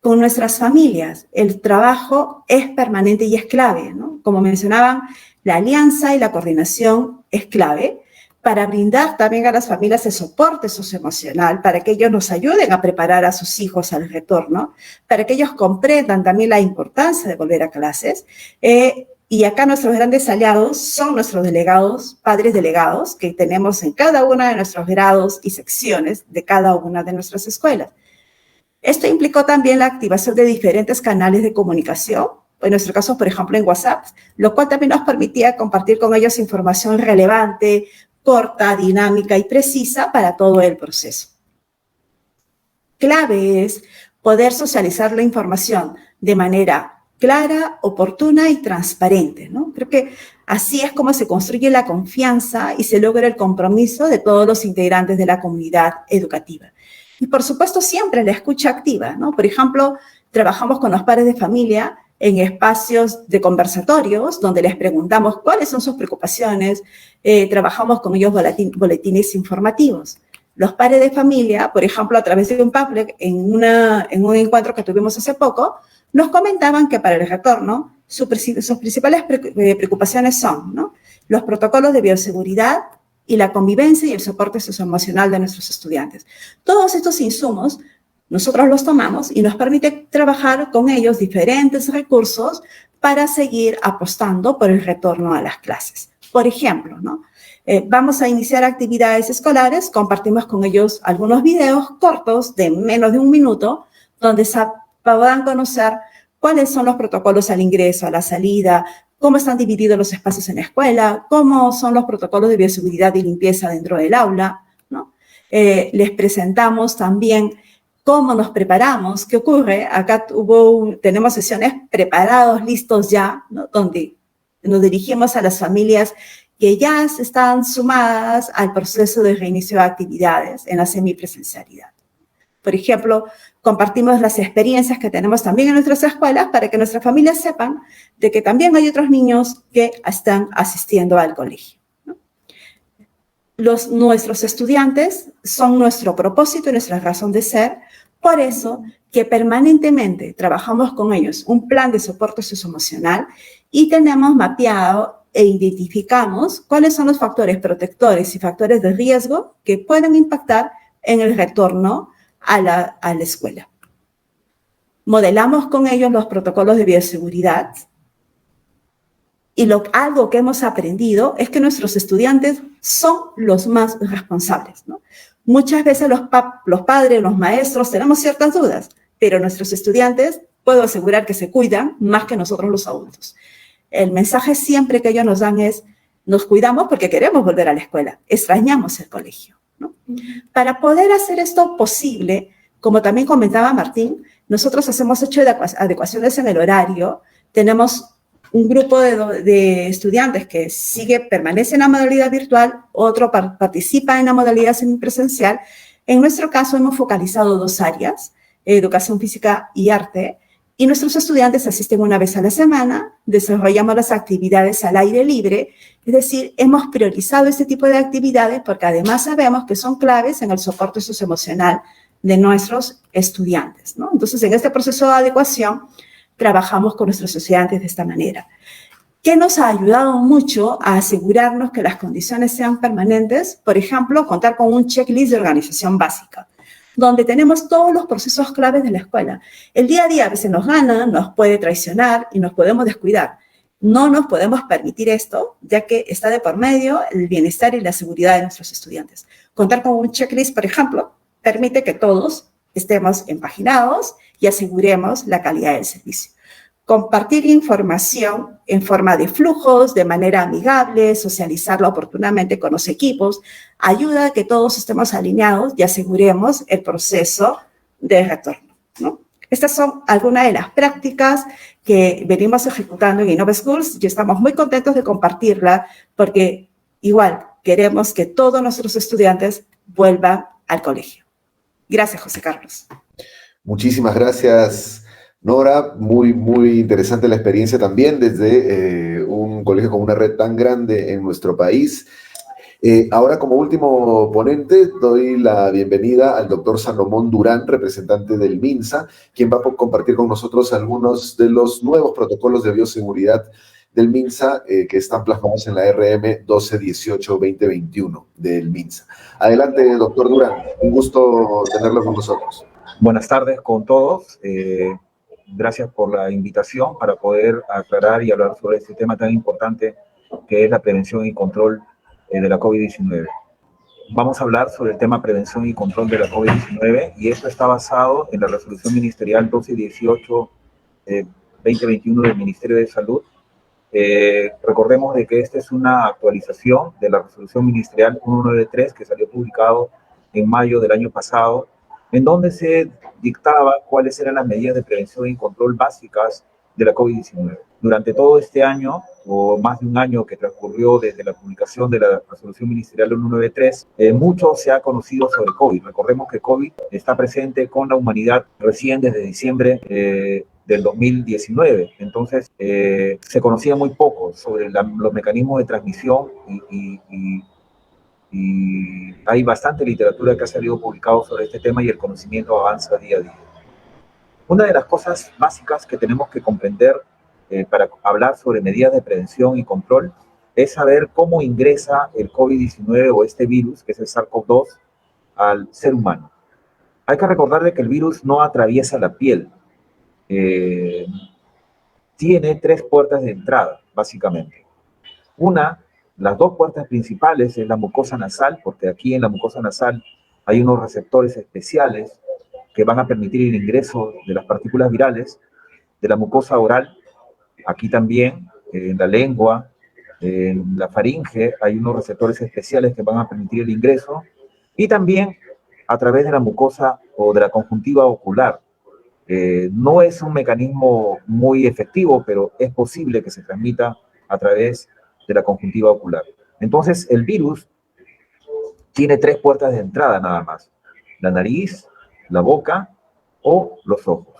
Con nuestras familias, el trabajo es permanente y es clave, ¿no? Como mencionaban, la alianza y la coordinación es clave para brindar también a las familias el soporte socioemocional, para que ellos nos ayuden a preparar a sus hijos al retorno, para que ellos comprendan también la importancia de volver a clases. Y acá nuestros grandes aliados son nuestros delegados, padres delegados, que tenemos en cada uno de nuestros grados y secciones de cada una de nuestras escuelas. Esto implicó también la activación de diferentes canales de comunicación, en nuestro caso, por ejemplo, en WhatsApp, lo cual también nos permitía compartir con ellos información relevante, corta, dinámica y precisa para todo el proceso. Clave es poder socializar la información de manera clara, oportuna y transparente, ¿no? Creo que así es como se construye la confianza y se logra el compromiso de todos los integrantes de la comunidad educativa. Y, por supuesto, siempre la escucha activa, ¿no? Por ejemplo, trabajamos con los padres de familia en espacios de conversatorios donde les preguntamos cuáles son sus preocupaciones, trabajamos con ellos boletines informativos. Los padres de familia, por ejemplo, a través de un pamphlet en un encuentro que tuvimos hace poco, nos comentaban que para el retorno sus principales preocupaciones son, ¿no?, los protocolos de bioseguridad y la convivencia y el soporte socioemocional de nuestros estudiantes. Todos estos insumos nosotros los tomamos y nos permite trabajar con ellos diferentes recursos para seguir apostando por el retorno a las clases. Por ejemplo, ¿no? Vamos a iniciar actividades escolares, compartimos con ellos algunos videos cortos de menos de 1 minuto, donde puedan conocer cuáles son los protocolos al ingreso, a la salida, cómo están divididos los espacios en la escuela, cómo son los protocolos de bioseguridad y limpieza dentro del aula, ¿no? Les presentamos también cómo nos preparamos, qué ocurre. Acá tenemos sesiones preparados, listos ya, ¿no? Donde nos dirigimos a las familias que ya están sumadas al proceso de reinicio de actividades en la semipresencialidad. Por ejemplo, compartimos las experiencias que tenemos también en nuestras escuelas para que nuestras familias sepan de que también hay otros niños que están asistiendo al colegio, ¿no? Nuestros estudiantes son nuestro propósito y nuestra razón de ser, por eso que permanentemente trabajamos con ellos un plan de soporte socioemocional y tenemos mapeado e identificamos cuáles son los factores protectores y factores de riesgo que pueden impactar en el retorno a la escuela. Modelamos con ellos los protocolos de bioseguridad y algo que hemos aprendido es que nuestros estudiantes son los más responsables, ¿no? Muchas veces los padres, los maestros, tenemos ciertas dudas, pero nuestros estudiantes, puedo asegurar que se cuidan más que nosotros los adultos. El mensaje siempre que ellos nos dan es, nos cuidamos porque queremos volver a la escuela, extrañamos el colegio, ¿no? Para poder hacer esto posible, como también comentaba Martín, nosotros hemos hecho adecuaciones en el horario, tenemos un grupo de estudiantes que permanece en la modalidad virtual, otro participa en la modalidad semipresencial. En nuestro caso hemos focalizado 2 áreas, educación física y arte, y nuestros estudiantes asisten 1 vez a la semana, desarrollamos las actividades al aire libre, es decir, hemos priorizado este tipo de actividades porque además sabemos que son claves en el soporte socioemocional de nuestros estudiantes, ¿no? Entonces, en este proceso de adecuación, trabajamos con nuestros estudiantes de esta manera. ¿Qué nos ha ayudado mucho a asegurarnos que las condiciones sean permanentes? Por ejemplo, contar con un checklist de organización básica, donde tenemos todos los procesos claves de la escuela. El día a día a veces nos gana, nos puede traicionar y nos podemos descuidar. No nos podemos permitir esto, ya que está de por medio el bienestar y la seguridad de nuestros estudiantes. Contar con un checklist, por ejemplo, permite que todos estemos empaginados y aseguremos la calidad del servicio. Compartir información en forma de flujos, de manera amigable, socializarlo oportunamente con los equipos, ayuda a que todos estemos alineados y aseguremos el proceso de retorno, ¿no? Estas son algunas de las prácticas que venimos ejecutando en Innova Schools y estamos muy contentos de compartirla porque igual queremos que todos nuestros estudiantes vuelvan al colegio. Gracias, José Carlos.
Muchísimas gracias, Nora. Muy, muy interesante la experiencia también desde un colegio con una red tan grande en nuestro país. Ahora, como último ponente, doy la bienvenida al doctor Salomón Durán, representante del MINSA, quien va a compartir con nosotros algunos de los nuevos protocolos de bioseguridad del MINSA que están plasmados en la RM 1218-2021 del MINSA. Adelante, doctor Durán. Un gusto tenerlo con nosotros.
Buenas tardes con todos. Gracias por la invitación para poder aclarar y hablar sobre este tema tan importante que es la prevención y control de la COVID-19. Vamos a hablar sobre el tema prevención y control de la COVID-19 y esto está basado en la resolución ministerial 1218-2021 del Ministerio de Salud. Recordemos de que esta es una actualización de la resolución ministerial 193 que salió publicado en mayo del año pasado, en donde se dictaba cuáles eran las medidas de prevención y control básicas de la COVID-19. Durante todo este año, o más de un año que transcurrió desde la publicación de la resolución ministerial 193, mucho se ha conocido sobre COVID. Recordemos que COVID está presente con la humanidad recién desde diciembre del 2019. Entonces, se conocía muy poco sobre los mecanismos de transmisión y hay bastante literatura que ha salido publicado sobre este tema y el conocimiento avanza día a día. Una de las cosas básicas que tenemos que comprender para hablar sobre medidas de prevención y control es saber cómo ingresa el COVID-19 o este virus, que es el SARS-CoV-2, al ser humano. Hay que recordar que el virus no atraviesa la piel. Tiene 3 puertas de entrada, básicamente. Una Las dos puertas principales es la mucosa nasal, porque aquí en la mucosa nasal hay unos receptores especiales que van a permitir el ingreso de las partículas virales. De la mucosa oral, aquí también, en la lengua, en la faringe, hay unos receptores especiales que van a permitir el ingreso. Y también a través de la mucosa o de la conjuntiva ocular. No es un mecanismo muy efectivo, pero es posible que se transmita a través de la conjuntiva ocular. Entonces, el virus tiene 3 puertas de entrada nada más: la nariz, la boca o los ojos.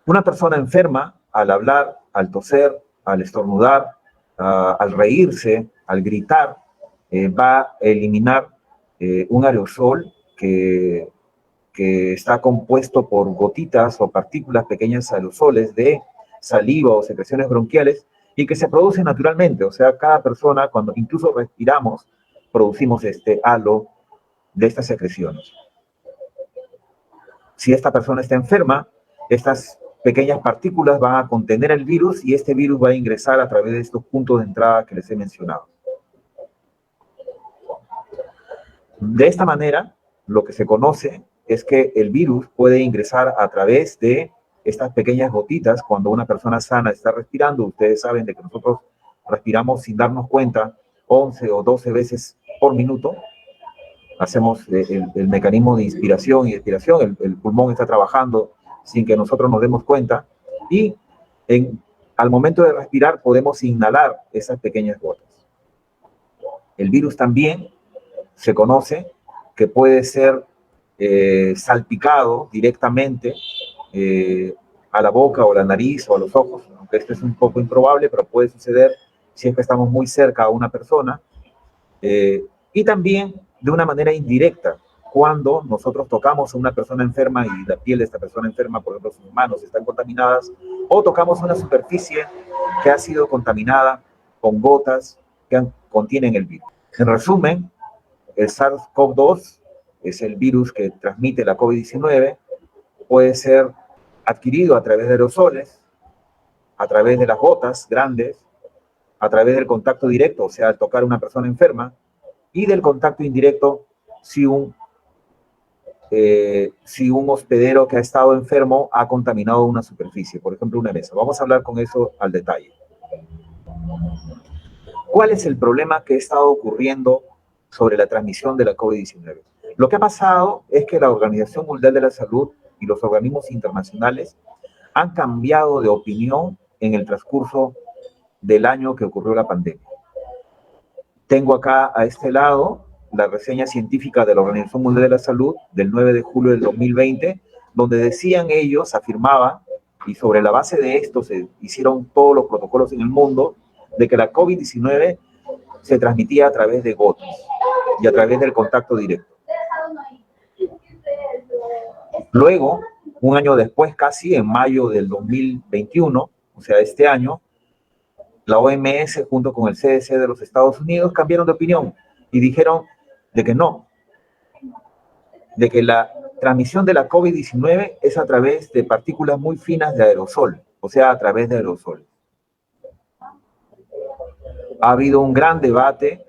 Una persona enferma, al hablar, al toser, al estornudar, al reírse, al gritar, va a eliminar un aerosol que está compuesto por gotitas o partículas, pequeñas aerosoles de saliva o secreciones bronquiales, y que se producen naturalmente. O sea, cada persona, cuando incluso respiramos, producimos este halo de estas secreciones. Si esta persona está enferma, estas pequeñas partículas van a contener el virus y este virus va a ingresar a través de estos puntos de entrada que les he mencionado. De esta manera, lo que se conoce es que el virus puede ingresar a través de estas pequeñas gotitas cuando una persona sana está respirando. Ustedes saben de que nosotros respiramos sin darnos cuenta 11 o 12 veces por minuto. Hacemos el mecanismo de inspiración y expiración. El pulmón está trabajando sin que nosotros nos demos cuenta. Y al momento de respirar podemos inhalar esas pequeñas gotas. El virus también se conoce que puede ser salpicado directamente a la boca o la nariz o a los ojos, aunque esto es un poco improbable, pero puede suceder si es que estamos muy cerca a una persona, y también de una manera indirecta, cuando nosotros tocamos a una persona enferma y la piel de esta persona enferma, por ejemplo, sus manos están contaminadas, o tocamos una superficie que ha sido contaminada con gotas que contienen el virus. En resumen, el SARS-CoV-2 es el virus que transmite la COVID-19, puede ser adquirido a través de aerosoles, a través de las gotas grandes, a través del contacto directo, o sea, al tocar a una persona enferma, y del contacto indirecto si un hospedero que ha estado enfermo ha contaminado una superficie, por ejemplo, una mesa. Vamos a hablar con eso al detalle. ¿Cuál es el problema que ha estado ocurriendo sobre la transmisión de la COVID-19? Lo que ha pasado es que la Organización Mundial de la Salud y los organismos internacionales han cambiado de opinión en el transcurso del año que ocurrió la pandemia. Tengo acá a este lado la reseña científica de la Organización Mundial de la Salud del 9 de julio del 2020, donde decían ellos, afirmaban, y sobre la base de esto se hicieron todos los protocolos en el mundo, de que la COVID-19 se transmitía a través de gotas y a través del contacto directo. Luego, un año después, casi en mayo del 2021, o sea, este año, la OMS junto con el CDC de los Estados Unidos cambiaron de opinión y dijeron de que no, de que la transmisión de la COVID-19 es a través de partículas muy finas de aerosol, o sea, a través de aerosol. Ha habido un gran debate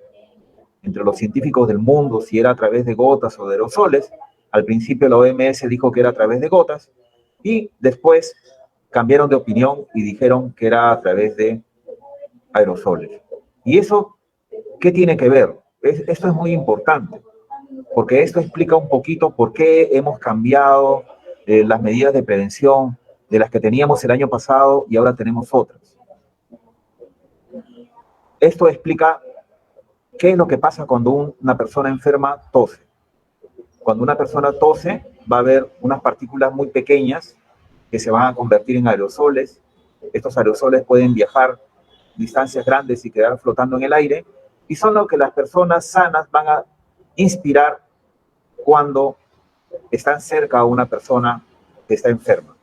entre los científicos del mundo si era a través de gotas o de aerosoles. Al principio la OMS dijo que era a través de gotas y después cambiaron de opinión y dijeron que era a través de aerosoles. ¿Y eso qué tiene que ver? Esto es muy importante, porque esto explica un poquito por qué hemos cambiado las medidas de prevención de las que teníamos el año pasado y ahora tenemos otras. Esto explica qué es lo que pasa cuando una persona enferma tose. Cuando una persona tose, va a haber unas partículas muy pequeñas que se van a convertir en aerosoles. Estos aerosoles pueden viajar distancias grandes y quedar flotando en el aire, y son lo que las personas sanas van a inspirar cuando están cerca a una persona que está enferma.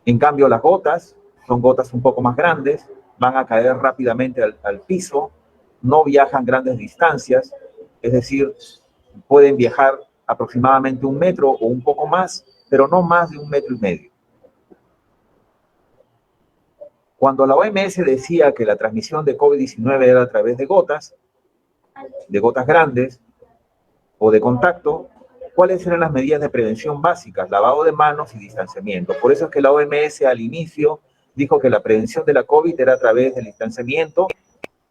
En cambio, las gotas son gotas un poco más grandes, van a caer rápidamente al piso, no viajan grandes distancias, es decir, pueden viajar aproximadamente 1 metro o un poco más, pero no más de 1,5 metros. Cuando la OMS decía que la transmisión de COVID-19 era a través de gotas grandes o de contacto, ¿cuáles eran las medidas de prevención básicas? Lavado de manos y distanciamiento. Por eso es que la OMS al inicio dijo que la prevención de la COVID era a través del distanciamiento,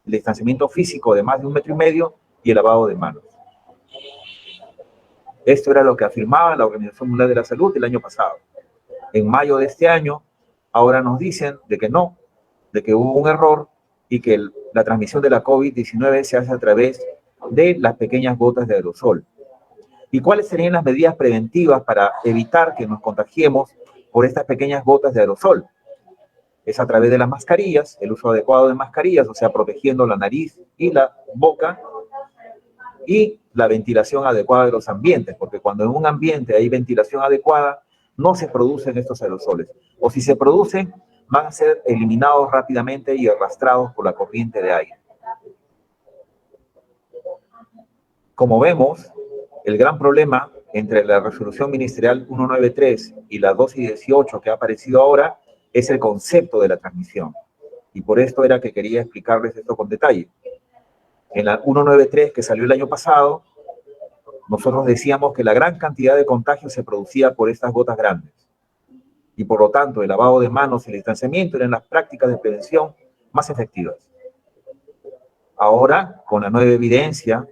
el distanciamiento físico de más de 1,5 metros y el lavado de manos. Esto era lo que afirmaba la Organización Mundial de la Salud el año pasado. En mayo de este año, ahora nos dicen de que no, de que hubo un error y que la transmisión de la COVID-19 se hace a través de las pequeñas gotas de aerosol. ¿Y cuáles serían las medidas preventivas para evitar que nos contagiemos por estas pequeñas gotas de aerosol? Es a través de las mascarillas, el uso adecuado de mascarillas, o sea, protegiendo la nariz y la boca, y la ventilación adecuada de los ambientes, porque cuando en un ambiente hay ventilación adecuada, no se producen estos aerosoles. O si se producen, van a ser eliminados rápidamente y arrastrados por la corriente de aire. Como vemos, el gran problema entre la resolución ministerial 193 y la 218 que ha aparecido ahora es el concepto de la transmisión. Y por esto era que quería explicarles esto con detalle. En la 193 que salió el año pasado, nosotros decíamos que la gran cantidad de contagios se producía por estas gotas grandes. Y por lo tanto, el lavado de manos y el distanciamiento eran las prácticas de prevención más efectivas. Ahora, con la nueva evidencia,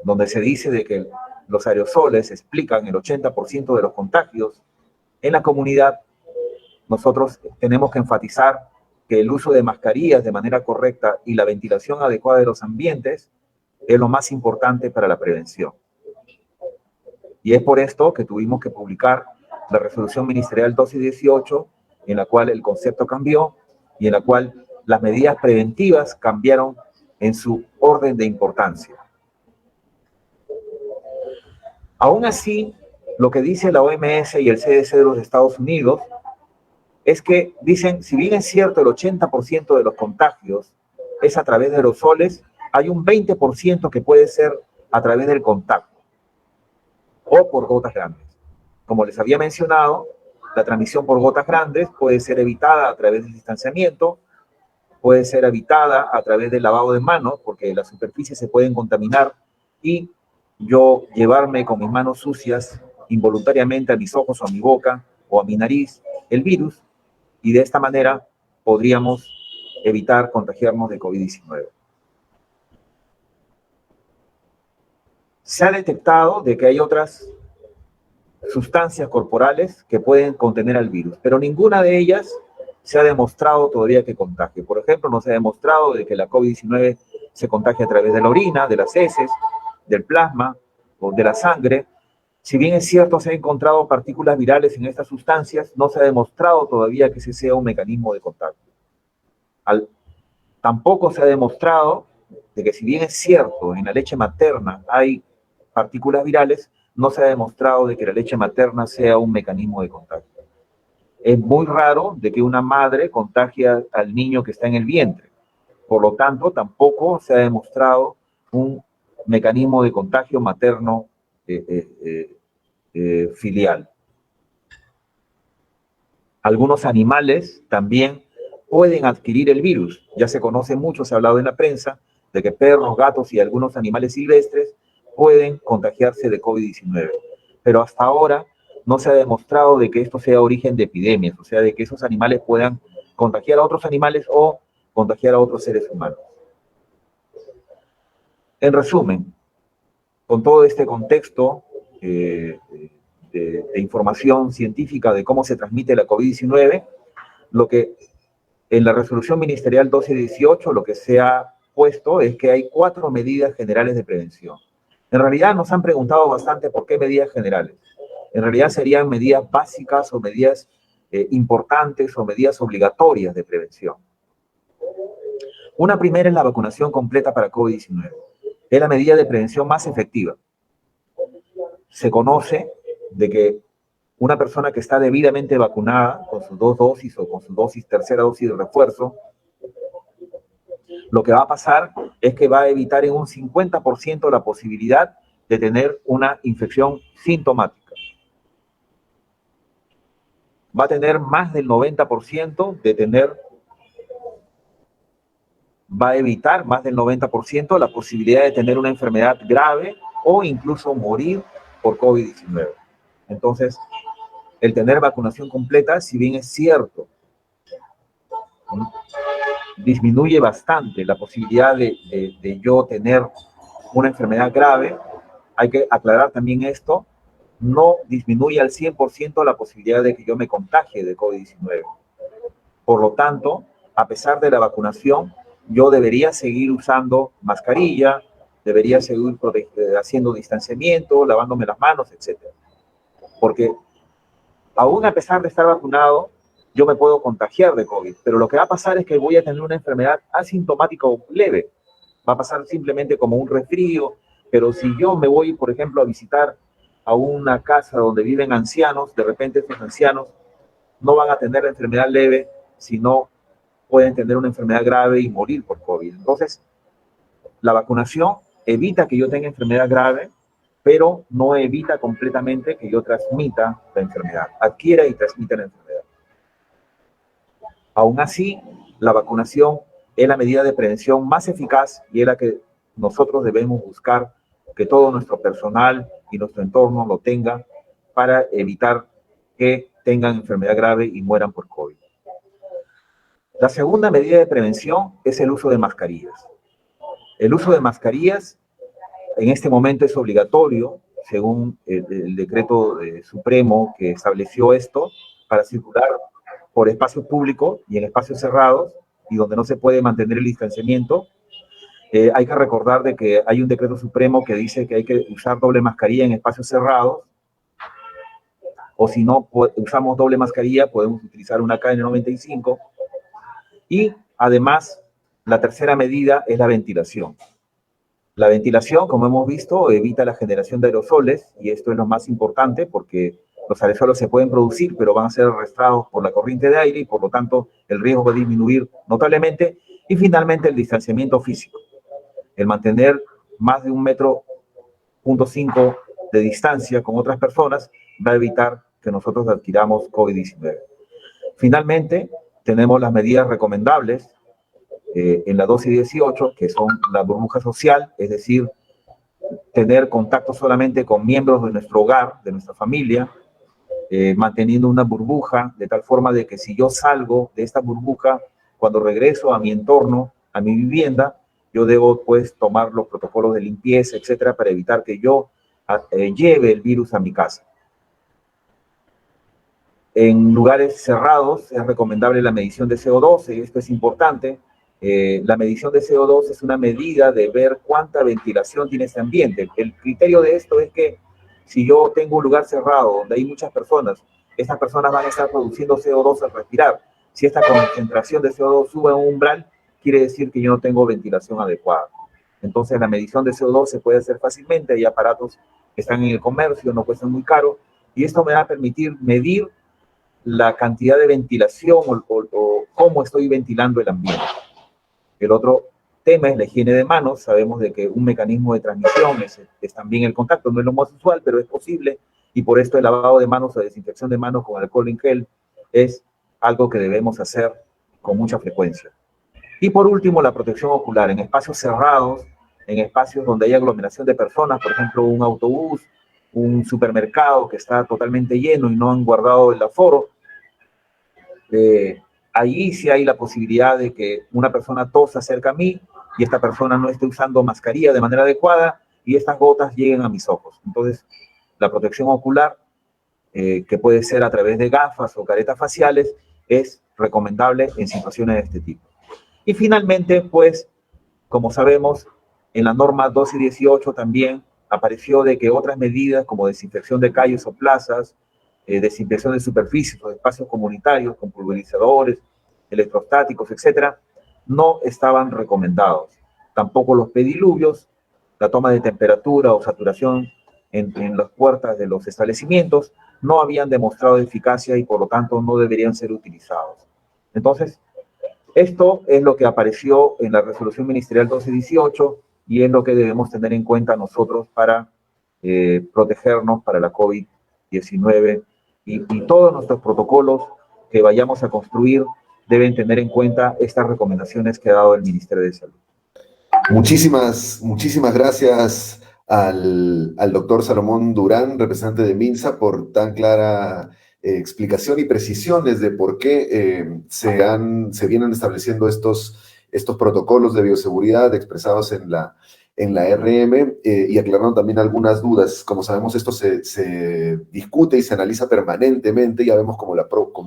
donde se dice de que los aerosoles explican el 80% de los contagios en la comunidad, nosotros tenemos que enfatizar que el uso de mascarillas de manera correcta y la ventilación adecuada de los ambientes es lo más importante para la prevención. Y es por esto que tuvimos que publicar la resolución ministerial 218, en la cual el concepto cambió y en la cual las medidas preventivas cambiaron en su orden de importancia. Aún así, lo que dice la OMS y el CDC de los Estados Unidos es que dicen, si bien es cierto el 80% de los contagios es a través de aerosoles, hay un 20% que puede ser a través del contacto o por gotas grandes. Como les había mencionado, la transmisión por gotas grandes puede ser evitada a través del distanciamiento, puede ser evitada a través del lavado de manos, porque las superficies se pueden contaminar y yo llevarme con mis manos sucias involuntariamente a mis ojos o a mi boca o a mi nariz el virus, y de esta manera podríamos evitar contagiarnos de COVID-19. Se ha detectado de que hay otras sustancias corporales que pueden contener al virus, pero ninguna de ellas se ha demostrado todavía que contagie. Por ejemplo, no se ha demostrado de que la COVID-19 se contagia a través de la orina, de las heces, del plasma o de la sangre. Si bien es cierto, se han encontrado partículas virales en estas sustancias, no se ha demostrado todavía que ese sea un mecanismo de contagio. Tampoco se ha demostrado de que si bien es cierto, en la leche materna hay partículas virales, no se ha demostrado de que la leche materna sea un mecanismo de contagio. Es muy raro de que una madre contagie al niño que está en el vientre. Por lo tanto, tampoco se ha demostrado un mecanismo de contagio materno filial. Algunos animales también pueden adquirir el virus. Ya se conoce mucho, se ha hablado en la prensa, de que perros, gatos y algunos animales silvestres pueden contagiarse de COVID-19. Pero hasta ahora no se ha demostrado de que esto sea origen de epidemias, o sea, de que esos animales puedan contagiar a otros animales o contagiar a otros seres humanos. En resumen, con todo este contexto de información científica de cómo se transmite la COVID-19, lo que en la resolución ministerial 1218 lo que se ha puesto es que hay 4 medidas generales de prevención. En realidad nos han preguntado bastante por qué medidas generales. En realidad serían medidas básicas o medidas importantes o medidas obligatorias de prevención. Una primera es la vacunación completa para COVID-19. Es la medida de prevención más efectiva. Se conoce de que una persona que está debidamente vacunada con sus 2 dosis o con su tercera dosis de refuerzo, lo que va a pasar es que va a evitar en un 50% la posibilidad de tener una infección sintomática. va a tener más del 90% va a evitar más del 90% la posibilidad de tener una enfermedad grave o incluso morir por COVID-19. Entonces, el tener vacunación completa, si bien es cierto, disminuye bastante la posibilidad de yo tener una enfermedad grave, hay que aclarar también esto, no disminuye al 100% la posibilidad de que yo me contagie de COVID-19. Por lo tanto, a pesar de la vacunación, yo debería seguir usando mascarilla, debería seguir haciendo distanciamiento, lavándome las manos, etc. Porque aún a pesar de estar vacunado, yo me puedo contagiar de COVID, pero lo que va a pasar es que voy a tener una enfermedad asintomática o leve. Va a pasar simplemente como un resfrío, pero si yo me voy, por ejemplo, a visitar a una casa donde viven ancianos, de repente estos ancianos no van a tener la enfermedad leve, sino pueden tener una enfermedad grave y morir por COVID. Entonces, la vacunación evita que yo tenga enfermedad grave, pero no evita completamente que yo transmita la enfermedad, adquiera y transmita la enfermedad. Aún así, la vacunación es la medida de prevención más eficaz y es la que nosotros debemos buscar que todo nuestro personal y nuestro entorno lo tenga para evitar que tengan enfermedad grave y mueran por COVID. La segunda medida de prevención es el uso de mascarillas. El uso de mascarillas en este momento es obligatorio, según el decreto supremo que estableció esto, para circular por espacios públicos y en espacios cerrados y donde no se puede mantener el distanciamiento. Hay que recordar de que hay un decreto supremo que dice que hay que usar doble mascarilla en espacios cerrados, o si no usamos doble mascarilla, podemos utilizar una KN95. Y además, la tercera medida es la ventilación. La ventilación, como hemos visto, evita la generación de aerosoles, y esto es lo más importante porque los aerosoles se pueden producir, pero van a ser arrastrados por la corriente de aire y por lo tanto el riesgo va a disminuir notablemente. Y finalmente el distanciamiento físico. El mantener más de 1,5 metros de distancia con otras personas va a evitar que nosotros adquiramos COVID-19. Finalmente, tenemos las medidas recomendables en la dosis 18, que son la burbuja social, es decir, tener contacto solamente con miembros de nuestro hogar, de nuestra familia, manteniendo una burbuja de tal forma de que si yo salgo de esta burbuja, cuando regreso a mi entorno, a mi vivienda, yo debo pues tomar los protocolos de limpieza, etcétera, para evitar que yo lleve el virus a mi casa. En lugares cerrados es recomendable la medición de CO2, y esto es importante. La medición de CO2 es una medida de ver cuánta ventilación tiene ese ambiente. El criterio de esto es que si yo tengo un lugar cerrado donde hay muchas personas, estas personas van a estar produciendo CO2 al respirar. Si esta concentración de CO2 sube a un umbral, quiere decir que yo no tengo ventilación adecuada. Entonces la medición de CO2 se puede hacer fácilmente, hay aparatos que están en el comercio, no cuestan muy caro, y esto me va a permitir medir la cantidad de ventilación o cómo estoy ventilando el ambiente. El otro tema es la higiene de manos. Sabemos de que un mecanismo de transmisión es también el contacto, no es lo más usual, pero es posible, y por esto el lavado de manos o desinfección de manos con alcohol en gel es algo que debemos hacer con mucha frecuencia. Y por último, la protección ocular en espacios cerrados, en espacios donde hay aglomeración de personas, por ejemplo, un autobús, un supermercado que está totalmente lleno y no han guardado el aforo. Ahí sí hay la posibilidad de que una persona tosa cerca a mí y esta persona no esté usando mascarilla de manera adecuada y estas gotas lleguen a mis ojos. Entonces, la protección ocular, que puede ser a través de gafas o caretas faciales, es recomendable en situaciones de este tipo. Y finalmente, pues, como sabemos, en la norma 1218 también apareció de que otras medidas como desinfección de calles o plazas, desinfección de superficies o de espacios comunitarios con pulverizadores, electrostáticos, etcétera, no estaban recomendados. Tampoco los pediluvios, la toma de temperatura o saturación en las puertas de los establecimientos no habían demostrado eficacia y por lo tanto no deberían ser utilizados. Entonces, esto es lo que apareció en la resolución ministerial 1218 y es lo que debemos tener en cuenta nosotros para protegernos para la COVID-19 y todos nuestros protocolos que vayamos a construir deben tener en cuenta estas recomendaciones que ha dado el Ministerio de Salud.
Muchísimas gracias al doctor Salomón Durán, representante de MINSA, por tan clara explicación y precisiones de por qué se vienen estableciendo estos protocolos de bioseguridad expresados en la RM y aclararon también algunas dudas. Como sabemos, esto se discute y se analiza permanentemente. Ya vemos como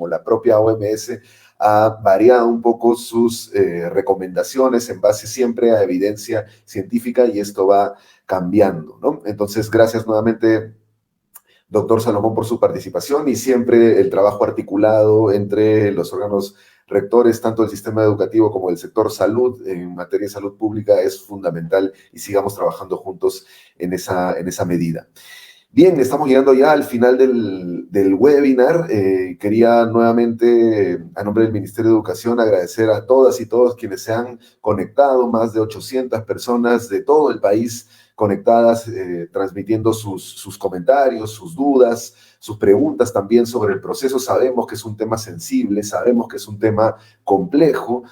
la propia OMS ha variado un poco sus recomendaciones en base siempre a evidencia científica y esto va cambiando, ¿no? Entonces, gracias nuevamente, doctor Salomón, por su participación y siempre el trabajo articulado entre los órganos rectores, tanto del sistema educativo como del sector salud, en materia de salud pública, es fundamental y sigamos trabajando juntos en esa medida. Bien, estamos llegando ya al final del webinar. Quería nuevamente, a nombre del Ministerio de Educación, agradecer a todas y todos quienes se han conectado, más de 800 personas de todo el país conectadas, transmitiendo sus comentarios, sus dudas, sus preguntas también sobre el proceso. Sabemos que es un tema sensible, sabemos que es un tema complejo,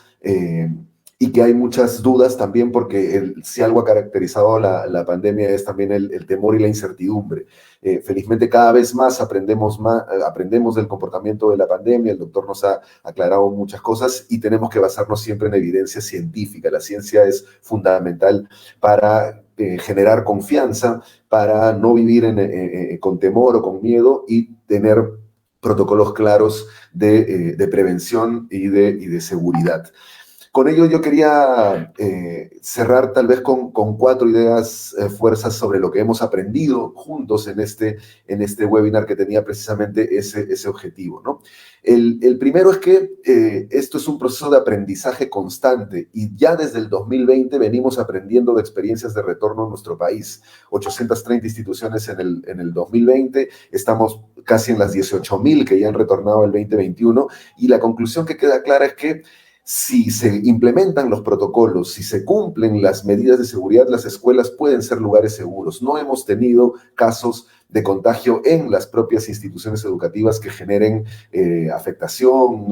y que hay muchas dudas también porque si algo ha caracterizado la pandemia es también el temor y la incertidumbre. Felizmente cada vez más aprendemos del comportamiento de la pandemia, el doctor nos ha aclarado muchas cosas y tenemos que basarnos siempre en evidencia científica. La ciencia es fundamental para generar confianza, para no vivir con temor o con miedo y tener protocolos claros de prevención y de seguridad. Con ello yo quería cerrar tal vez con 4 ideas, fuerzas sobre lo que hemos aprendido juntos en este webinar que tenía precisamente ese objetivo, ¿no? El primero es que esto es un proceso de aprendizaje constante y ya desde el 2020 venimos aprendiendo de experiencias de retorno en nuestro país. 830 instituciones en el 2020, estamos casi en las 18,000 que ya han retornado el 2021 y la conclusión que queda clara es que si se implementan los protocolos, si se cumplen las medidas de seguridad, las escuelas pueden ser lugares seguros. No hemos tenido casos de contagio en las propias instituciones educativas que generen afectación,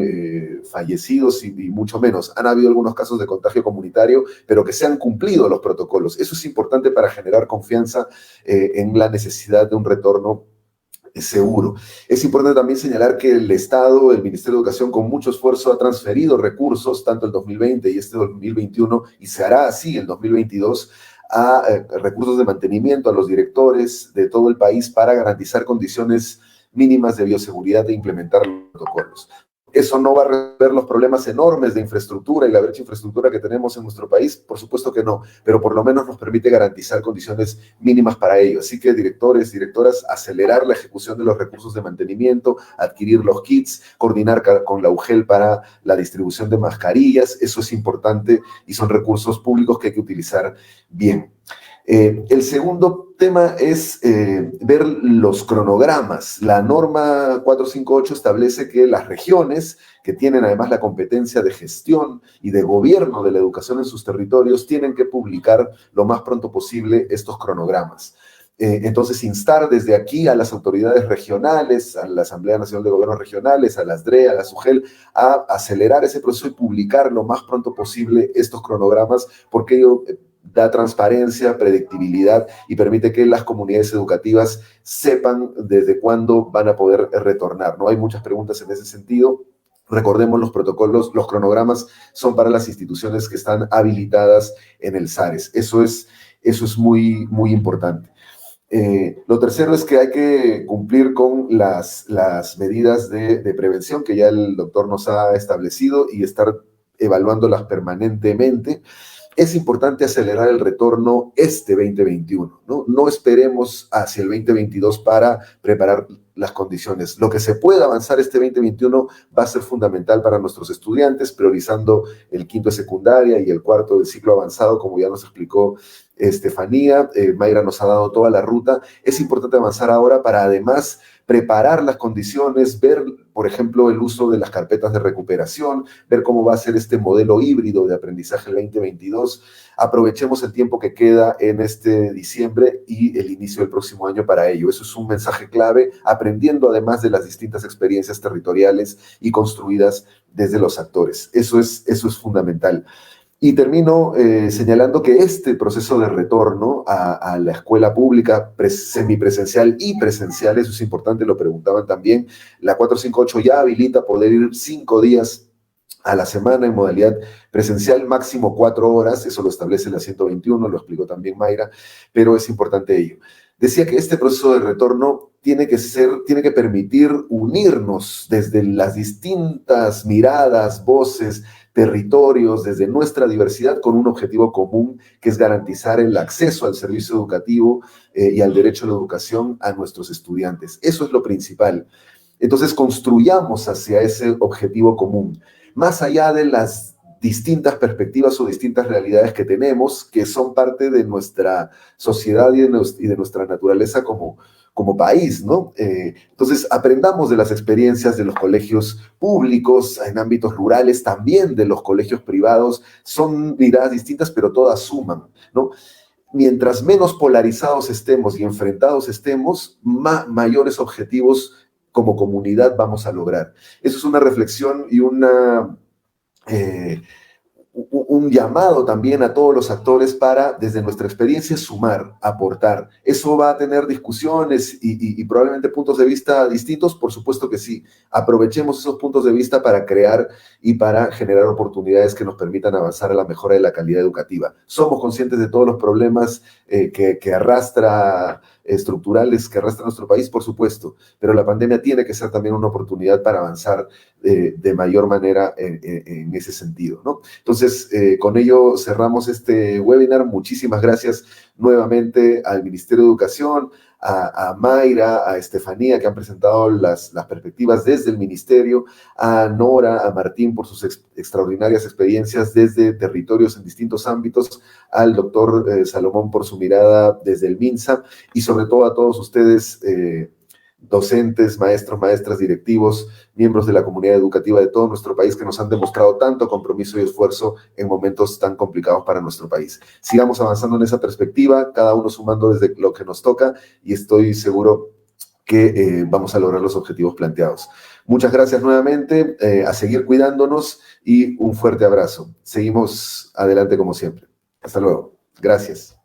fallecidos y mucho menos. Han habido algunos casos de contagio comunitario, pero que se han cumplido los protocolos. Eso es importante para generar confianza en la necesidad de un retorno seguro. Es importante también señalar que el Estado, el Ministerio de Educación, con mucho esfuerzo ha transferido recursos, tanto el 2020 y este 2021, y se hará así el 2022, a recursos de mantenimiento a los directores de todo el país para garantizar condiciones mínimas de bioseguridad e implementar los protocolos. Eso no va a resolver los problemas enormes de infraestructura y la brecha de infraestructura que tenemos en nuestro país, por supuesto que no, pero por lo menos nos permite garantizar condiciones mínimas para ello. Así que directores, directoras, acelerar la ejecución de los recursos de mantenimiento, adquirir los kits, coordinar con la UGEL para la distribución de mascarillas, eso es importante y son recursos públicos que hay que utilizar bien. El segundo tema es ver los cronogramas. La norma 458 establece que las regiones, que tienen además la competencia de gestión y de gobierno de la educación en sus territorios, tienen que publicar lo más pronto posible estos cronogramas. Entonces, instar desde aquí a las autoridades regionales, a la Asamblea Nacional de Gobiernos Regionales, a las DRE, a la SUGEL, a acelerar ese proceso y publicar lo más pronto posible estos cronogramas, porque ello da transparencia, predictibilidad y permite que las comunidades educativas sepan desde cuándo van a poder retornar, ¿no? Hay muchas preguntas en ese sentido. Recordemos, los protocolos, los cronogramas son para las instituciones que están habilitadas en el SARES. Eso es muy, muy importante. Lo tercero es que hay que cumplir con las medidas de prevención que ya el doctor nos ha establecido y estar evaluándolas permanentemente. Es importante acelerar el retorno este 2021, ¿no? No esperemos hacia el 2022 para preparar las condiciones. Lo que se pueda avanzar este 2021 va a ser fundamental para nuestros estudiantes, priorizando el 5º de secundaria y el 4º del ciclo avanzado, como ya nos explicó Estefanía. Mayra nos ha dado toda la ruta. Es importante avanzar ahora para además preparar las condiciones, ver, por ejemplo, el uso de las carpetas de recuperación, ver cómo va a ser este modelo híbrido de aprendizaje el 2022. Aprovechemos el tiempo que queda en este diciembre y el inicio del próximo año para ello. Eso es un mensaje clave. aprendiendo además de las distintas experiencias territoriales y construidas desde los actores. Eso es fundamental. Y termino señalando que este proceso de retorno a la escuela pública semipresencial y presencial, eso es importante, lo preguntaban también, la 458 ya habilita poder ir 5 días a la semana en modalidad presencial, máximo 4 horas, eso lo establece la 121, lo explicó también Mayra, pero es importante ello. Decía que este proceso de retorno tiene que permitir unirnos desde las distintas miradas, voces, territorios, desde nuestra diversidad, con un objetivo común, que es garantizar el acceso al servicio educativo y al derecho a la educación a nuestros estudiantes. Eso es lo principal. Entonces, construyamos hacia ese objetivo común, más allá de las distintas perspectivas o distintas realidades que tenemos, que son parte de nuestra sociedad y de nuestra naturaleza como país, ¿no? Entonces, aprendamos de las experiencias de los colegios públicos en ámbitos rurales, también de los colegios privados. Son miradas distintas, pero todas suman, ¿no? Mientras menos polarizados estemos y enfrentados estemos, mayores objetivos como comunidad vamos a lograr. Eso es una reflexión y un llamado también a todos los actores para, desde nuestra experiencia, sumar, aportar. ¿Eso va a tener discusiones y probablemente puntos de vista distintos? Por supuesto que sí. Aprovechemos esos puntos de vista para crear y para generar oportunidades que nos permitan avanzar a la mejora de la calidad educativa. Somos conscientes de todos los problemas que arrastra estructurales que arrastra nuestro país, por supuesto, pero la pandemia tiene que ser también una oportunidad para avanzar de mayor manera en ese sentido, ¿no? Entonces, con ello cerramos este webinar. Muchísimas gracias nuevamente al Ministerio de Educación, a Mayra, a Estefanía, que han presentado las perspectivas desde el Ministerio, a Nora, a Martín por sus extraordinarias experiencias desde territorios en distintos ámbitos, al doctor Salomón por su mirada desde el MINSA, y sobre todo a todos ustedes, docentes, maestros, maestras, directivos, miembros de la comunidad educativa de todo nuestro país, que nos han demostrado tanto compromiso y esfuerzo en momentos tan complicados para nuestro país. Sigamos avanzando en esa perspectiva, cada uno sumando desde lo que nos toca, y estoy seguro que vamos a lograr los objetivos planteados. Muchas gracias nuevamente, a seguir cuidándonos y un fuerte abrazo. Seguimos adelante como siempre. Hasta luego. Gracias.